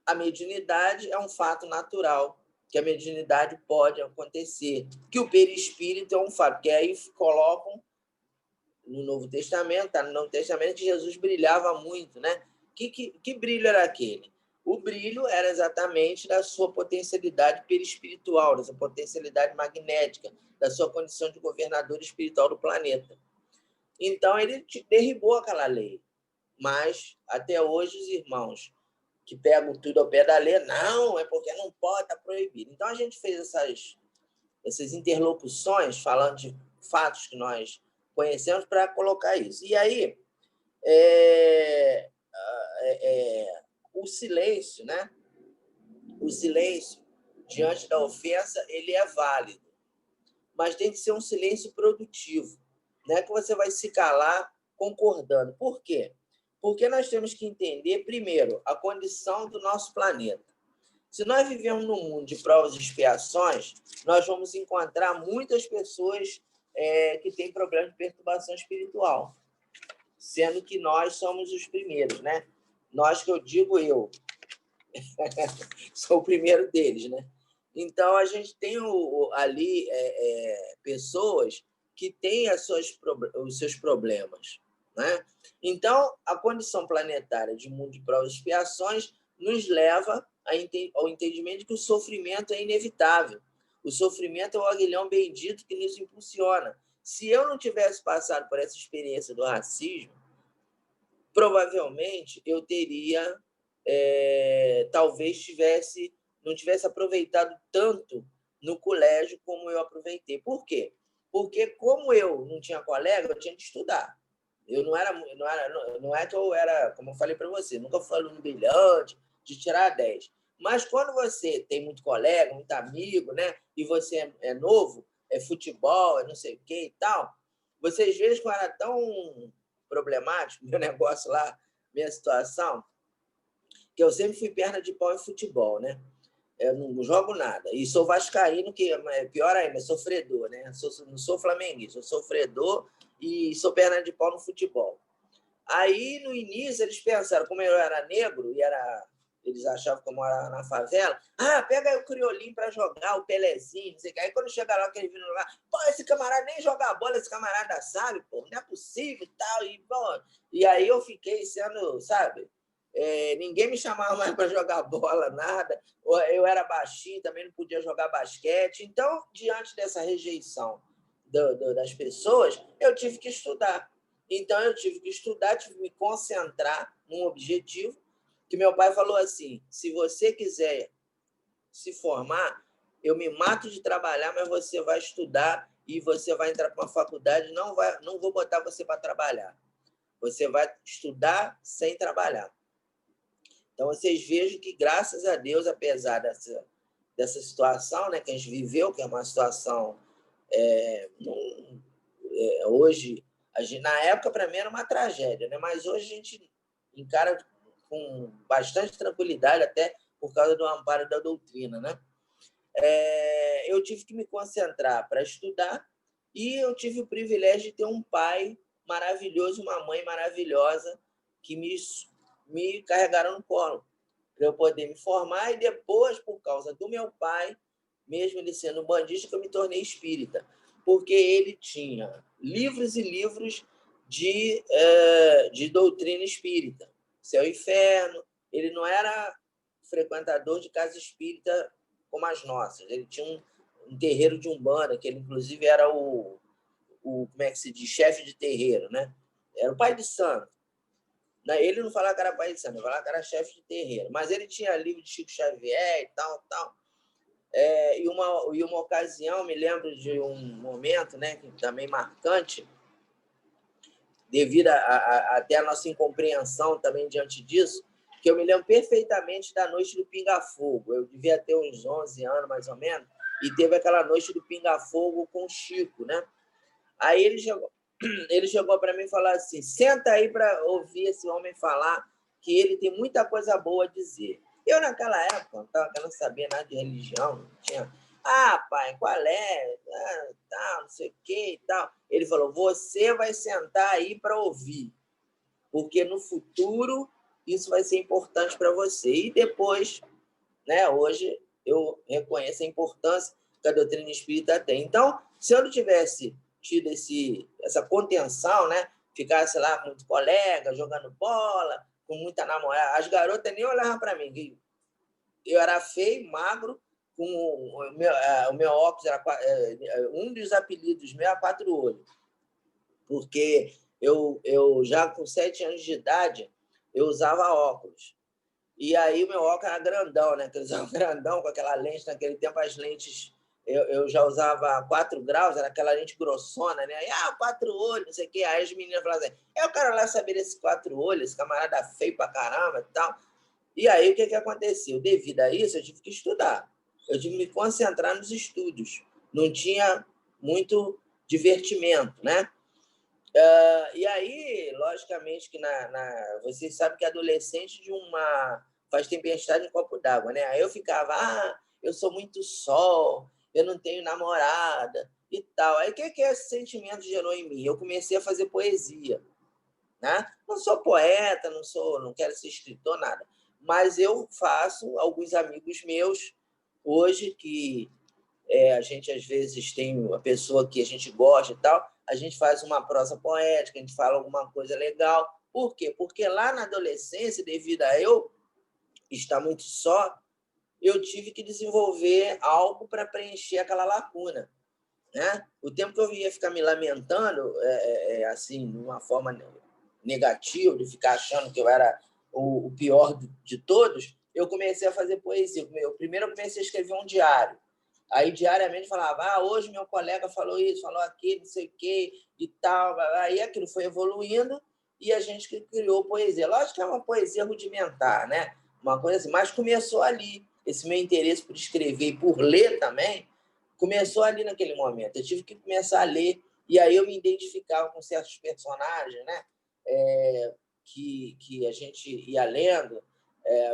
a mediunidade é um fato natural, que a mediunidade pode acontecer, que o perispírito é um fato, que aí colocam no Novo Testamento, tá? No Novo Testamento que Jesus brilhava muito, né? Que brilho era aquele? O brilho era exatamente da sua potencialidade perispiritual, da sua potencialidade magnética, da sua condição de governador espiritual do planeta. Então, ele derribou aquela lei. Mas, até hoje, os irmãos que pegam tudo ao pé da lei, não, é porque não pode, está proibido. Então, a gente fez essas interlocuções, falando de fatos que nós conhecemos, para colocar isso. E aí, o silêncio, né? O silêncio diante da ofensa, ele é válido, mas tem que ser um silêncio produtivo, não é que você vai se calar concordando. Por quê? Porque nós temos que entender, primeiro, a condição do nosso planeta. Se nós vivemos num mundo de provas e expiações, nós vamos encontrar muitas pessoas que têm problemas de perturbação espiritual, sendo que nós somos os primeiros, né? Nós, que eu digo eu, sou o primeiro deles, né? Então, a gente tem ali pessoas que têm os seus problemas, né? Então, a condição planetária de mundo de provas e expiações nos leva ao entendimento de que o sofrimento é inevitável. O sofrimento é o aguilhão bendito que nos impulsiona. Se eu não tivesse passado por essa experiência do racismo, provavelmente eu teria, talvez não tivesse aproveitado tanto no colégio como eu aproveitei. Por quê? Porque, como eu não tinha colega, eu tinha que estudar. Eu não é que eu era, como eu falei para você, nunca fui aluno brilhante, de tirar 10. Mas quando você tem muito colega, muito amigo, né? E você é novo, é futebol, é não sei o quê e tal, vocês veem que eu era tão problemático, meu negócio lá, minha situação, que eu sempre fui perna de pau em futebol, né? Eu não jogo nada. E sou vascaíno, que é pior ainda, sofredor, né? Não sou flamenguista, sou sofredor e sou perna de pau no futebol. Aí, no início, eles pensaram, como eu era negro, eles achavam que eu morava na favela, pega aí o Criolinho para jogar, o Pelezinho, não sei o que. Aí, quando chega lá, que eles viram lá, pô, esse camarada nem joga bola, esse camarada sabe, pô, não é possível e tal. E aí eu fiquei sendo, sabe, ninguém me chamava mais para jogar bola, nada. Eu era baixinho, também não podia jogar basquete. Então, diante dessa rejeição das pessoas, eu tive que estudar. Então, eu tive que estudar, tive que me concentrar num objetivo, que meu pai falou assim, se você quiser se formar, eu me mato de trabalhar, mas você vai estudar e você vai entrar para uma faculdade, não vou botar você para trabalhar. Você vai estudar sem trabalhar. Então, vocês vejam que, graças a Deus, apesar dessa situação, né, que a gente viveu, que é uma situação hoje, na época, para mim, era uma tragédia, né? Mas hoje a gente encara com bastante tranquilidade, até por causa do amparo da doutrina, né? Eu tive que me concentrar para estudar e eu tive o privilégio de ter um pai maravilhoso, uma mãe maravilhosa que me carregaram no colo para eu poder me formar, e depois, por causa do meu pai, mesmo ele sendo bandista, que eu me tornei espírita, porque ele tinha livros e livros de doutrina espírita, céu e inferno. Ele não era frequentador de casa espírita como as nossas, ele tinha um terreiro de Umbanda, que ele, inclusive, era como é que se diz, chefe de terreiro, né? Era o pai de santo. Ele não falava que era pai de santo, ele falava que era chefe de terreiro. Mas ele tinha livro de Chico Xavier e tal. E uma ocasião, me lembro de um momento, né, que também marcante, devido até a nossa incompreensão também diante disso, que eu me lembro perfeitamente da noite do Pinga-Fogo. Eu devia ter uns 11 anos, mais ou menos, e teve aquela noite do Pinga-Fogo com o Chico, né? Aí ele chegou para mim e falou assim, senta aí para ouvir esse homem falar, que ele tem muita coisa boa a dizer. Eu, naquela época, não estava querendo saber nada de religião, não tinha... pai, qual é? Não sei o quê e tal. Ele falou, você vai sentar aí para ouvir, porque no futuro isso vai ser importante para você. E depois, né, hoje, eu reconheço a importância que a doutrina espírita tem. Então, se eu não tivesse tido essa contenção, né, ficasse lá com muito colega, jogando bola, com muita namorada, as garotas nem olhavam para mim. Eu era feio, magro, com o meu óculos era um dos apelidos meu era 4 olhos, porque eu já com 7 anos de idade eu usava óculos. E aí o meu óculos era grandão, né? Eu usava grandão com aquela lente, naquele tempo as lentes eu já usava 4 graus, era aquela lente grossona, né? Aí, 4 olhos, não sei o quê. Aí as meninas falavam assim, eu quero lá saber esse 4 olhos, esse camarada feio pra caramba e tal. E aí, o que aconteceu? Devido a isso, eu tive que estudar. Eu tive que me concentrar nos estudos. Não tinha muito divertimento, né? E aí, logicamente, que vocês sabem que adolescente faz tempestade em copo d'água, né? Aí eu ficava, eu sou muito sol, eu não tenho namorada e tal. Aí o que esse sentimento gerou em mim? Eu comecei a fazer poesia, né? Não sou poeta, não quero ser escritor, nada. Mas eu faço, alguns amigos meus, hoje, que a gente às vezes tem uma pessoa que a gente gosta e tal, a gente faz uma prosa poética, a gente fala alguma coisa legal. Por quê? Porque lá na adolescência, devido a eu estar muito só, eu tive que desenvolver algo para preencher aquela lacuna, né? O tempo que eu ia ficar me lamentando, assim, de uma forma negativa, de ficar achando que eu era o pior de todos, eu comecei a fazer poesia. Primeiro eu comecei a escrever um diário. Aí, diariamente, falava, hoje meu colega falou isso, falou aquilo, não sei o quê, e tal. Aí aquilo foi evoluindo e a gente criou poesia. Lógico que é uma poesia rudimentar, né? Uma coisa assim, mas começou ali. Esse meu interesse por escrever e por ler também começou ali naquele momento. Eu tive que começar a ler, e aí eu me identificava com certos personagens, né? Que a gente ia lendo,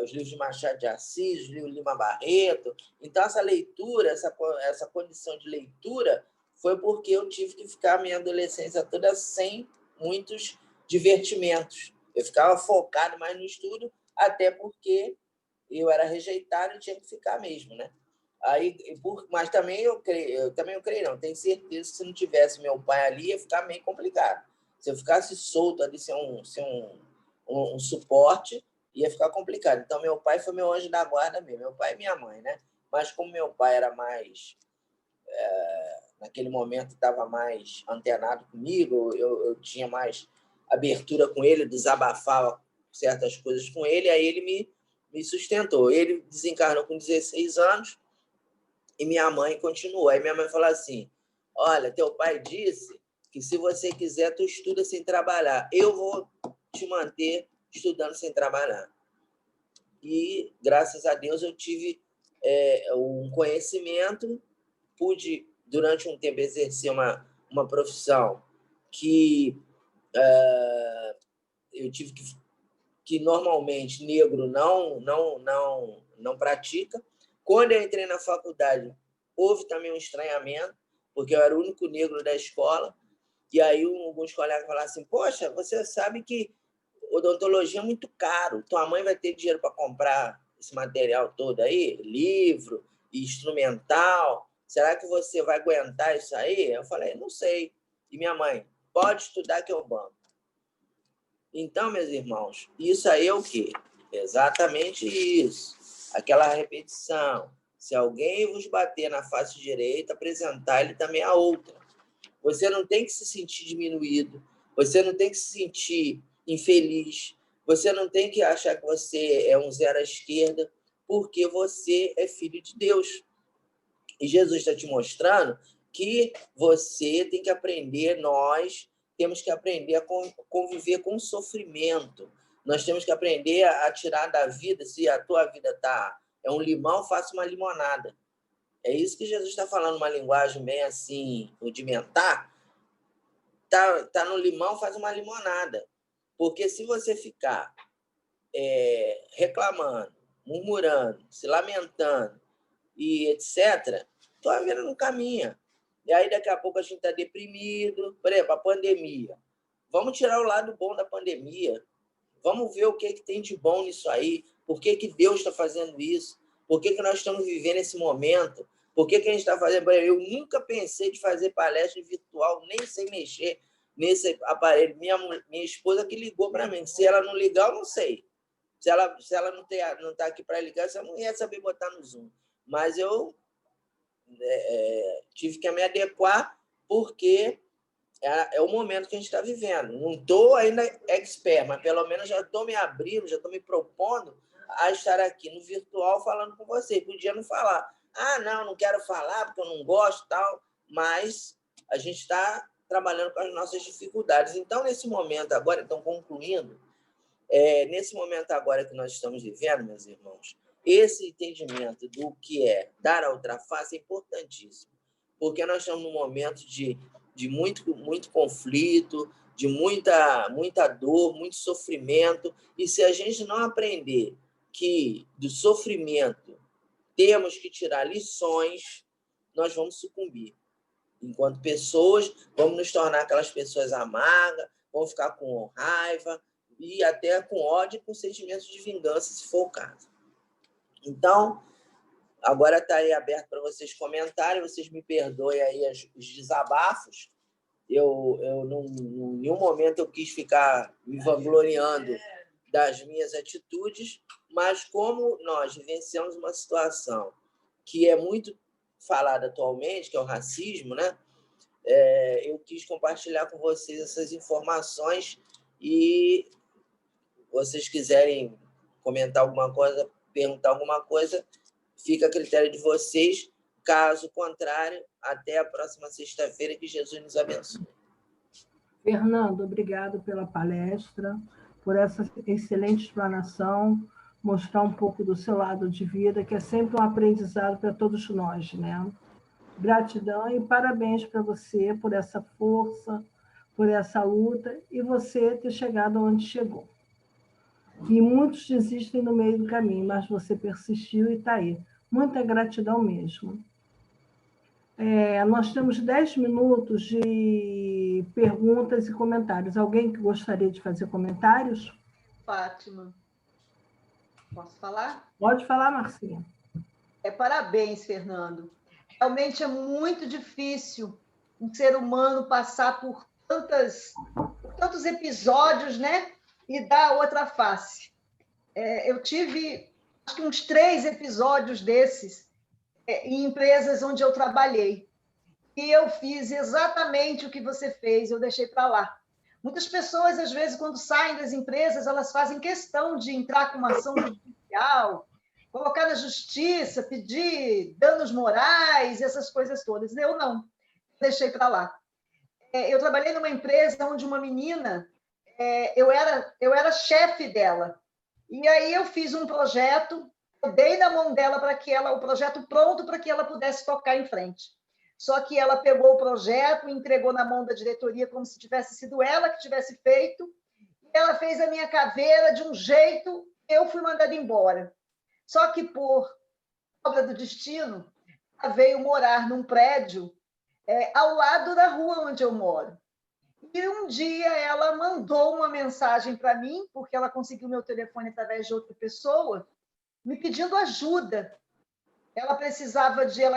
os livros de Machado de Assis, os livros de Lima Barreto. Então, essa leitura, essa condição de leitura, foi porque eu tive que ficar a minha adolescência toda sem muitos divertimentos. Eu ficava focado mais no estudo, até porque eu era rejeitado e tinha que ficar mesmo, né? Mas também eu creio, não, tenho certeza que se não tivesse meu pai ali, ia ficar meio complicado. Se eu ficasse solto ali, sem um suporte, ia ficar complicado. Então, meu pai foi meu anjo da guarda mesmo, meu pai e minha mãe, né? Mas como meu pai era mais... naquele momento, estava mais antenado comigo, eu tinha mais abertura com ele, desabafava certas coisas com ele, aí ele me sustentou. Ele desencarnou com 16 anos e minha mãe continuou. Aí minha mãe falou assim, olha, teu pai disse que se você quiser, tu estuda sem trabalhar. Eu vou te manter estudando sem trabalhar. E, graças a Deus, eu tive um conhecimento, pude, durante um tempo, exercer uma profissão que eu tive que normalmente negro não pratica. Quando eu entrei na faculdade, houve também um estranhamento, porque eu era o único negro da escola, e aí alguns colegas falaram assim, poxa, você sabe que odontologia é muito caro, tua mãe vai ter dinheiro para comprar esse material todo aí, livro, instrumental, será que você vai aguentar isso aí? Eu falei, não sei. E minha mãe, pode estudar que eu banco. Então, meus irmãos, isso aí é o quê? Exatamente isso. Aquela repetição. Se alguém vos bater na face direita, apresentar-lhe também a outra. Você não tem que se sentir diminuído. Você não tem que se sentir infeliz. Você não tem que achar que você é um zero à esquerda, porque você é filho de Deus. E Jesus está te mostrando que você tem que aprender, nós temos que aprender a conviver com o sofrimento. Nós temos que aprender a tirar da vida, se a tua vida é um limão, faça uma limonada. É isso que Jesus está falando, uma linguagem bem assim, rudimentar. Tá no limão, faz uma limonada. Porque se você ficar reclamando, murmurando, se lamentando e etc., tua vida não caminha. E aí, daqui a pouco, a gente está deprimido. Por exemplo, a pandemia. Vamos tirar o lado bom da pandemia. Vamos ver o que tem de bom nisso aí. Por que Deus está fazendo isso? Por que nós estamos vivendo esse momento? Por que a gente está fazendo... Eu nunca pensei de fazer palestra virtual, nem sei mexer nesse aparelho. Minha esposa que ligou para mim. Se ela não ligar, eu não sei. Se ela não está aqui para ligar, você não ia saber botar no Zoom. Mas eu tive que me adequar, porque é o momento que a gente está vivendo. Não estou ainda expert, mas pelo menos já estou me abrindo, já estou me propondo a estar aqui no virtual falando com você. Podia não falar. Não quero falar porque eu não gosto, tal, mas a gente está trabalhando com as nossas dificuldades. Então, nesse momento agora, então, concluindo, nesse momento agora que nós estamos vivendo, meus irmãos, esse entendimento do que é dar a outra face é importantíssimo, porque nós estamos num momento de de muito conflito, de muita dor, muito sofrimento. E se a gente não aprender que do sofrimento temos que tirar lições, nós vamos sucumbir. Enquanto pessoas, vamos nos tornar aquelas pessoas amargas, vamos ficar com raiva e até com ódio e com sentimentos de vingança, se for o caso. Então, agora está aí aberto para vocês comentarem, vocês me perdoem aí os desabafos. Eu em nenhum momento eu quis ficar me vangloriando das minhas atitudes, mas como nós vivenciamos uma situação que é muito falada atualmente, que é o racismo, né? Eu quis compartilhar com vocês essas informações e vocês quiserem comentar alguma coisa, perguntar alguma coisa, fica a critério de vocês. Caso contrário, até a próxima sexta-feira, que Jesus nos abençoe. Fernando, obrigado pela palestra, por essa excelente explanação, mostrar um pouco do seu lado de vida, que é sempre um aprendizado para todos nós, né? Gratidão e parabéns para você por essa força, por essa luta e você ter chegado onde chegou. E muitos desistem no meio do caminho, mas você persistiu e está aí. Muita gratidão mesmo. Nós temos 10 minutos de perguntas e comentários. Alguém que gostaria de fazer comentários? Fátima, posso falar? Pode falar, Marcinha. Parabéns, Fernando. Realmente é muito difícil um ser humano passar por tantos episódios, né? E dar outra face. Eu tive, acho que uns 3 episódios desses em empresas onde eu trabalhei. E eu fiz exatamente o que você fez, eu deixei para lá. Muitas pessoas, às vezes, quando saem das empresas, elas fazem questão de entrar com uma ação judicial, colocar na justiça, pedir danos morais, essas coisas todas. Eu não, deixei para lá. Eu trabalhei numa empresa onde uma menina, eu era chefe dela. E aí eu fiz um projeto, eu dei na mão dela o projeto pronto para que ela pudesse tocar em frente. Só que ela pegou o projeto e entregou na mão da diretoria como se tivesse sido ela que tivesse feito. E ela fez a minha caveira de um jeito, eu fui mandada embora. Só que por obra do destino, ela veio morar num prédio ao lado da rua onde eu moro. E um dia ela mandou uma mensagem para mim, porque ela conseguiu meu telefone através de outra pessoa, me pedindo ajuda. Ela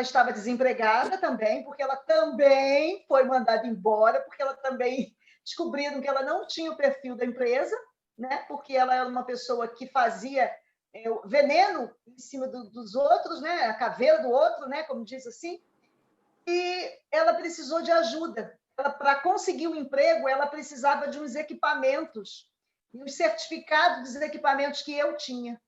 estava desempregada também, porque ela também foi mandada embora, porque ela também descobriram que ela não tinha o perfil da empresa, né? Porque ela era uma pessoa que fazia veneno em cima dos outros, né? A caveira do outro, né? Como diz assim. E ela precisou de ajuda. Para conseguir o emprego, ela precisava de uns equipamentos, e os certificados dos equipamentos que eu tinha.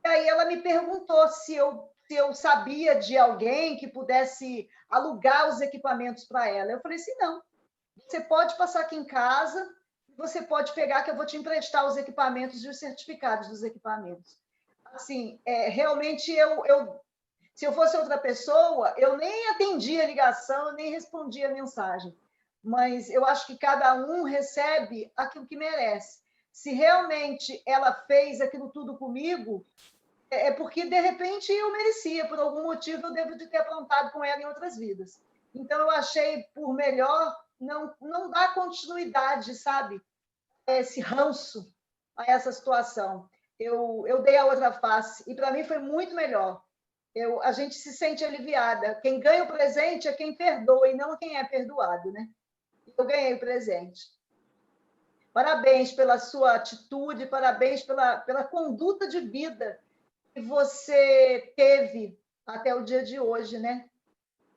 E aí ela me perguntou se eu sabia de alguém que pudesse alugar os equipamentos para ela. Eu falei assim, não. Você pode passar aqui em casa, você pode pegar que eu vou te emprestar os equipamentos e os certificados dos equipamentos. Assim, realmente, se eu fosse outra pessoa, eu nem atendia a ligação, eu nem respondia a mensagem. Mas eu acho que cada um recebe aquilo que merece. Se realmente ela fez aquilo tudo comigo, é porque, de repente, eu merecia. Por algum motivo, eu devo de ter aprontado com ela em outras vidas. Então, eu achei por melhor não dar continuidade, sabe? Esse ranço a essa situação. Eu dei a outra face. E, para mim, foi muito melhor. A gente se sente aliviada. Quem ganha o presente é quem perdoa e não quem é perdoado, né? Eu ganhei o presente. Parabéns pela sua atitude, parabéns pela conduta de vida que você teve até o dia de hoje, né?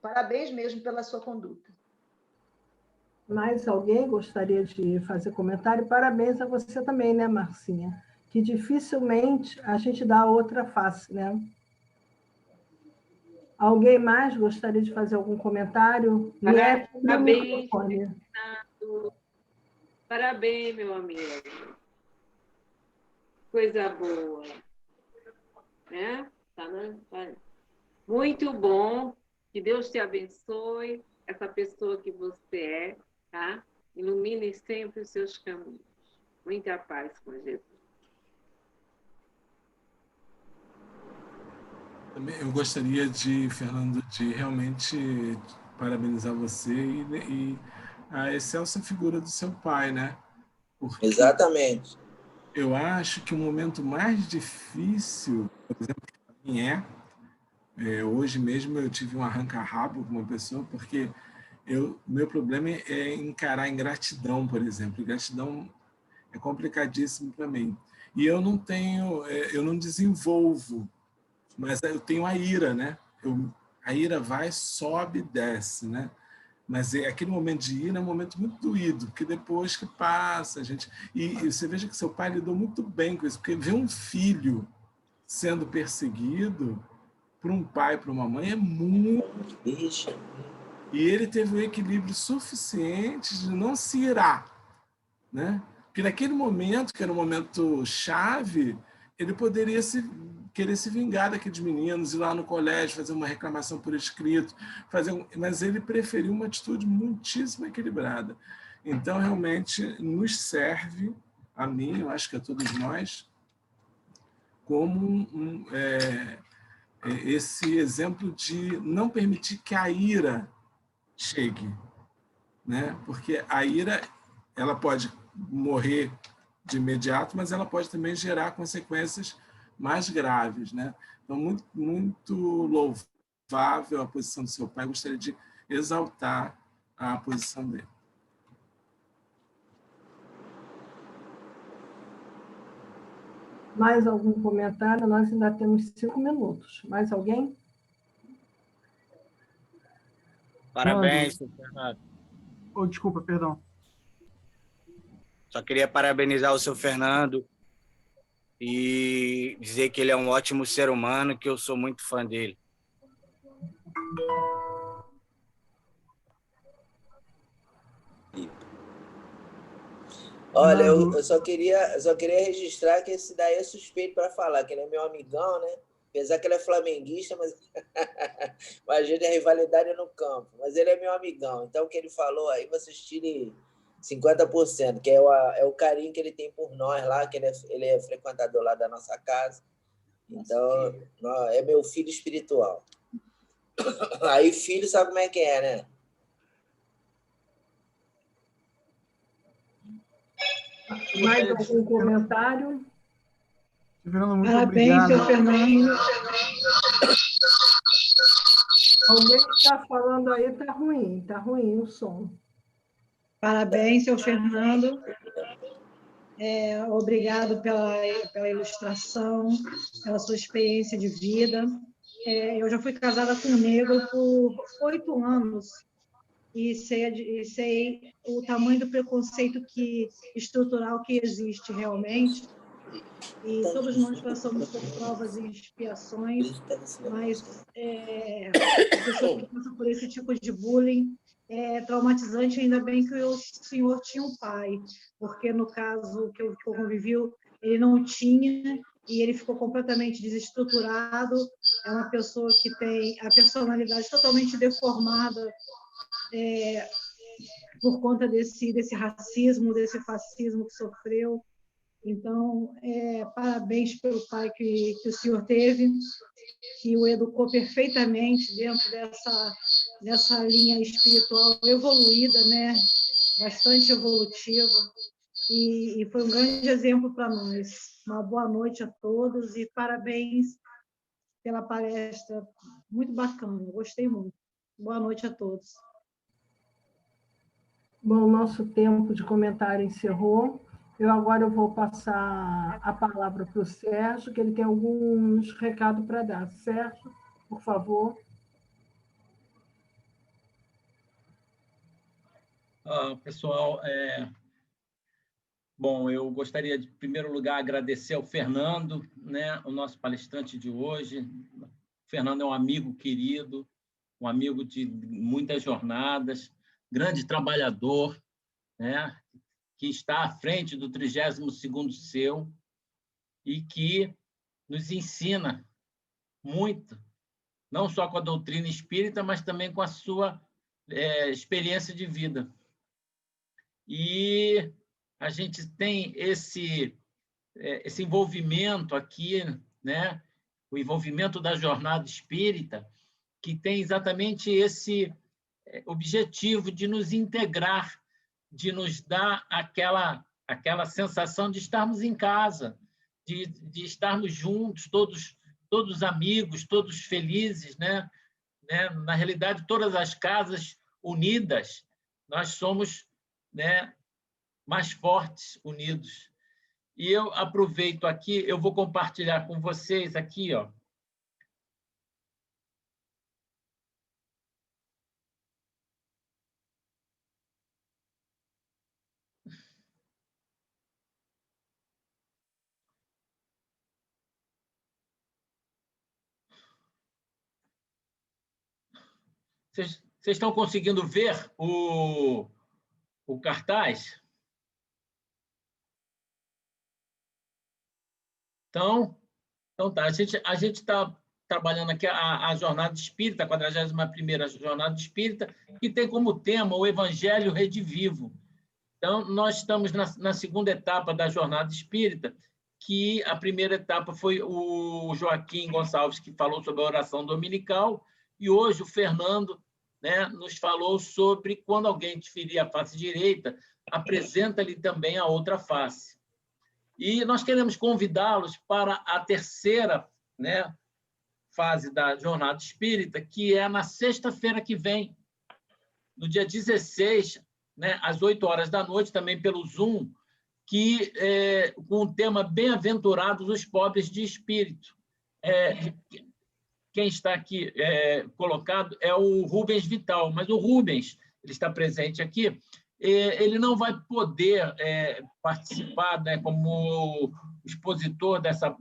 Parabéns mesmo pela sua conduta. Mais alguém gostaria de fazer comentário? Parabéns a você também, né, Marcinha? Que dificilmente a gente dá outra face, né? Alguém mais gostaria de fazer algum comentário? Parabéns, Fernando. Parabéns, meu amigo. Coisa boa. Né? Muito bom. Que Deus te abençoe. essa pessoa que você é, tá? Ilumine sempre os seus caminhos. Muita paz com Jesus. Eu gostaria Fernando, de realmente parabenizar você e a excelsa figura do seu pai, né? Porque Exatamente. eu acho que o momento mais difícil, por exemplo, para mim hoje mesmo eu tive um arranca-rabo com uma pessoa, porque meu problema é encarar a ingratidão, por exemplo. Ingratidão é complicadíssimo para mim. E eu não desenvolvo, mas eu tenho a ira, né? A ira vai, sobe e desce, né? Mas aquele momento de ira é um momento muito doído, porque depois que passa, a gente... E você veja que seu pai lidou muito bem com isso, porque ver um filho sendo perseguido por um pai, por uma mãe, é muito... E ele teve o equilíbrio suficiente de não se irar, né? Porque naquele momento, que era um momento chave, ele poderia querer se vingar daqueles meninos, ir lá no colégio, fazer uma reclamação por escrito, mas ele preferiu uma atitude muitíssimo equilibrada. Então, realmente, nos serve, a mim, eu acho que a todos nós, como esse exemplo de não permitir que a ira chegue, né? Porque a ira, ela pode morrer de imediato, mas ela pode também gerar consequências mais graves, né? Então, muito, muito louvável a posição do seu pai. Eu gostaria de exaltar a posição dele. Mais algum comentário? Nós ainda temos 5 minutos. Mais alguém? Parabéns, Fernando. Oh, desculpa, perdão. Só queria parabenizar o seu Fernando e dizer que ele é um ótimo ser humano, que eu sou muito fã dele. Olha, eu só queria registrar que esse daí é suspeito para falar, que ele é meu amigão, né? Apesar que ele é flamenguista, mas imagina a rivalidade no campo. Mas ele é meu amigão, então o que ele falou aí, vocês tirem 50%, que é o carinho que ele tem por nós lá, que ele é frequentador lá da nossa casa. Então, é meu filho espiritual. Aí filho sabe como é que é, né? Mais algum comentário? Fernando, muito Parabéns, obrigado. seu Fernando. Alguém que está falando aí está ruim o som. Parabéns, seu Fernando. Obrigado pela ilustração, pela sua experiência de vida. Eu já fui casada com um negro por 8 anos e sei o tamanho do preconceito estrutural que existe realmente. E todos nós passamos por provas e expiações, mas a pessoa que passa por esse tipo de bullying é traumatizante, ainda bem que o senhor tinha um pai, porque no caso que eu convivi, ele não tinha, e ele ficou completamente desestruturado, é uma pessoa que tem a personalidade totalmente deformada por conta desse racismo, desse fascismo que sofreu. Então, parabéns pelo pai que o senhor teve, que o educou perfeitamente dentro dessa linha espiritual evoluída, né? Bastante evolutiva, e foi um grande exemplo para nós. Uma boa noite a todos e parabéns pela palestra, muito bacana, gostei muito. Boa noite a todos. Bom, nosso tempo de comentário encerrou. Agora eu vou passar a palavra para o Sérgio, que ele tem alguns recados para dar. Sérgio, por favor. Pessoal, bom, eu gostaria de, em primeiro lugar, agradecer ao Fernando, né, o nosso palestrante de hoje. O Fernando é um amigo querido, um amigo de muitas jornadas, grande trabalhador, né, que está à frente do 32º Seu e que nos ensina muito, não só com a doutrina espírita, mas também com a sua experiência de vida. E a gente tem esse envolvimento aqui, né? O envolvimento da jornada espírita, que tem exatamente esse objetivo de nos integrar, de nos dar aquela sensação de estarmos em casa, de estarmos juntos, todos amigos, todos felizes, né? Na realidade, todas as casas unidas, nós somos, né, mais fortes unidos. E eu aproveito aqui, eu vou compartilhar com vocês aqui, ó. Vocês estão conseguindo ver o cartaz? Então tá. A gente está trabalhando aqui a Jornada Espírita, a 41ª Jornada Espírita, que tem como tema o Evangelho Redivivo. Então, nós estamos na segunda etapa da Jornada Espírita, que a primeira etapa foi o Joaquim Gonçalves, que falou sobre a oração dominical, e hoje o Fernando, né, nos falou sobre quando alguém te ferir a face direita, apresenta-lhe também a outra face. E nós queremos convidá-los para a terceira, né, fase da Jornada Espírita, que é na sexta-feira que vem, no dia 16, né, às 8h, também pelo Zoom, com o tema Bem-aventurados os pobres de espírito. Quem está aqui colocado é o Rubens Vital, mas o Rubens, ele está presente aqui, ele não vai poder participar, né, como expositor dessa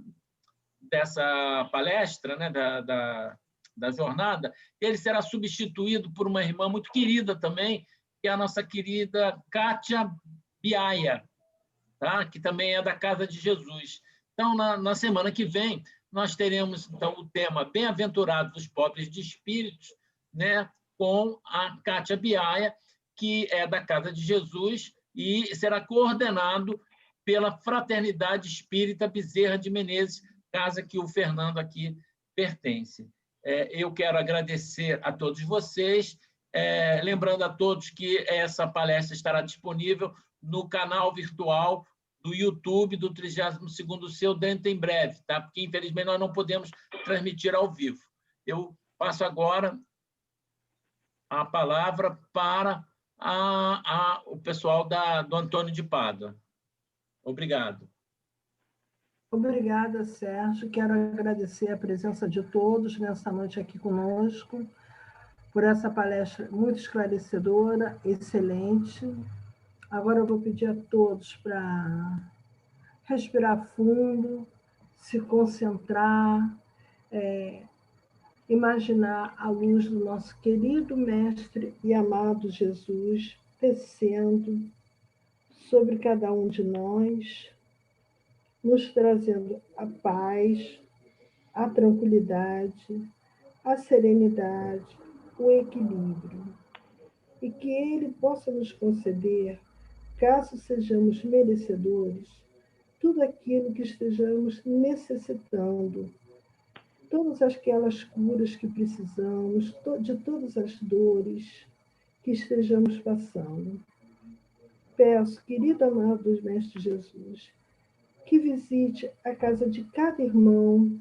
palestra, né, da jornada. Ele será substituído por uma irmã muito querida também, que é a nossa querida Kátia Biaia, tá? Que também é da Casa de Jesus. Então, na semana que vem, nós teremos então o tema Bem-aventurados os pobres de espíritos, né, com a Kátia Biaia, que é da Casa de Jesus e será coordenado pela Fraternidade Espírita Bezerra de Menezes, casa que o Fernando aqui pertence. Eu quero agradecer a todos vocês, lembrando a todos que essa palestra estará disponível no canal virtual do YouTube do 32º Seu dentro em breve, tá? Porque, infelizmente, nós não podemos transmitir ao vivo. Eu passo agora a palavra para o pessoal do Antônio de Pádua. Obrigado. Obrigada, Sérgio. Quero agradecer a presença de todos nessa noite aqui conosco, por essa palestra muito esclarecedora, excelente. Agora eu vou pedir a todos para respirar fundo, se concentrar, imaginar a luz do nosso querido Mestre e amado Jesus descendo sobre cada um de nós, nos trazendo a paz, a tranquilidade, a serenidade, o equilíbrio. E que Ele possa nos conceder, caso sejamos merecedores, tudo aquilo que estejamos necessitando, todas aquelas curas que precisamos, de todas as dores que estejamos passando. Peço, querido amado dos Mestres Jesus, que visite a casa de cada irmão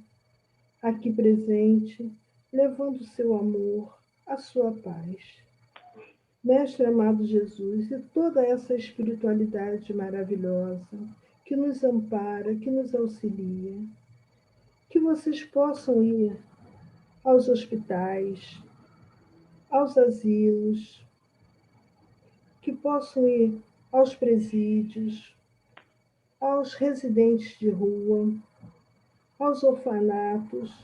aqui presente, levando o seu amor, a sua paz. Mestre amado Jesus, e toda essa espiritualidade maravilhosa que nos ampara, que nos auxilia, que vocês possam ir aos hospitais, aos asilos, que possam ir aos presídios, aos residentes de rua, aos orfanatos,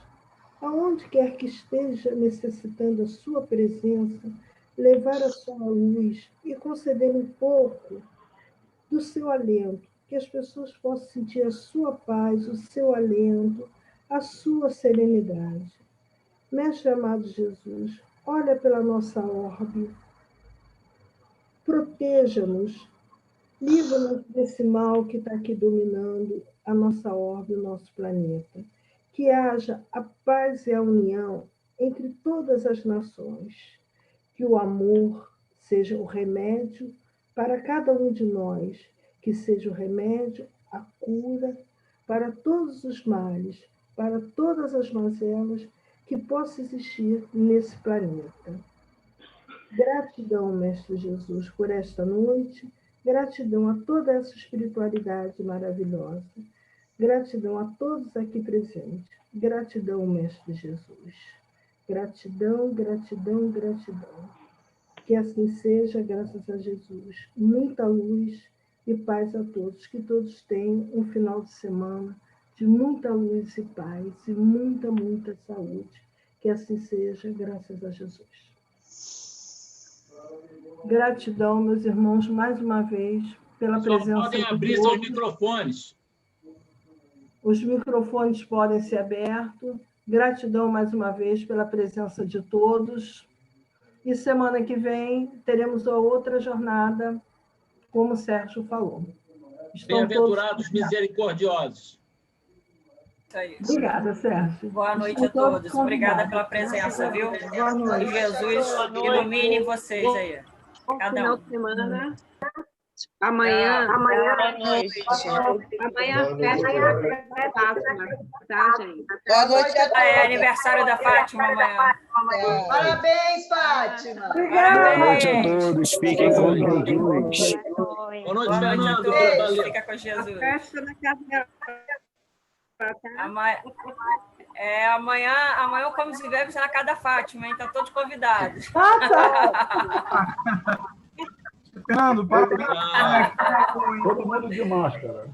aonde quer que esteja necessitando a sua presença, levar a sua luz e conceder um pouco do seu alento, que as pessoas possam sentir a sua paz, o seu alento, a sua serenidade. Mestre amado Jesus, olha pela nossa orbe, proteja-nos, livra-nos desse mal que está aqui dominando a nossa orbe, o nosso planeta. Que haja a paz e a união entre todas as nações. Que o amor seja o remédio para cada um de nós, que seja o remédio, a cura para todos os males, para todas as mazelas que possam existir nesse planeta. Gratidão, Mestre Jesus, por esta noite, gratidão a toda essa espiritualidade maravilhosa, gratidão a todos aqui presentes, gratidão, Mestre Jesus. Gratidão, gratidão, gratidão. Que assim seja, graças a Jesus. Muita luz e paz a todos. Que todos tenham um final de semana de muita luz e paz e muita, muita saúde. Que assim seja, graças a Jesus. Gratidão, meus irmãos, mais uma vez, pela presença. Só podem abrir seus microfones. Os microfones podem ser abertos. Gratidão mais uma vez pela presença de todos. E semana que vem teremos a outra jornada, como o Sérgio falou. Bem-aventurados misericordiosos. Isso aí. Obrigada, Sérgio. Boa noite a todos. Obrigada pela presença, viu? Boa noite. Que Jesus ilumine vocês aí. Cada Final um. de semana. Amanhã. Boa noite. Amanhã festa Fátima, tá, gente? Boa noite a todos. É aniversário da Fátima amanhã. Parabéns, Fátima. Obrigada. Boa noite a todos. Fiquem com Jesus. Boa noite, Boa noite a Fernando. todos. Valeu. Fica com Jesus. Festa na casa dela. Amanhã o Comes e Bebes é na casa da Fátima, hein? Estão todos convidados. Fernando, Todo mundo de máscara.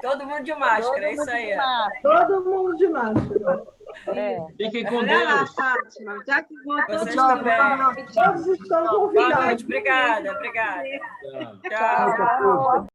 Todo mundo de máscara, é isso aí. Todo mundo de máscara. Fiquem com Olha lá, Deus. Fátima, já que voltou, Vocês também. Todos estão Boa convidados. noite, obrigada. Tchau. Tchau.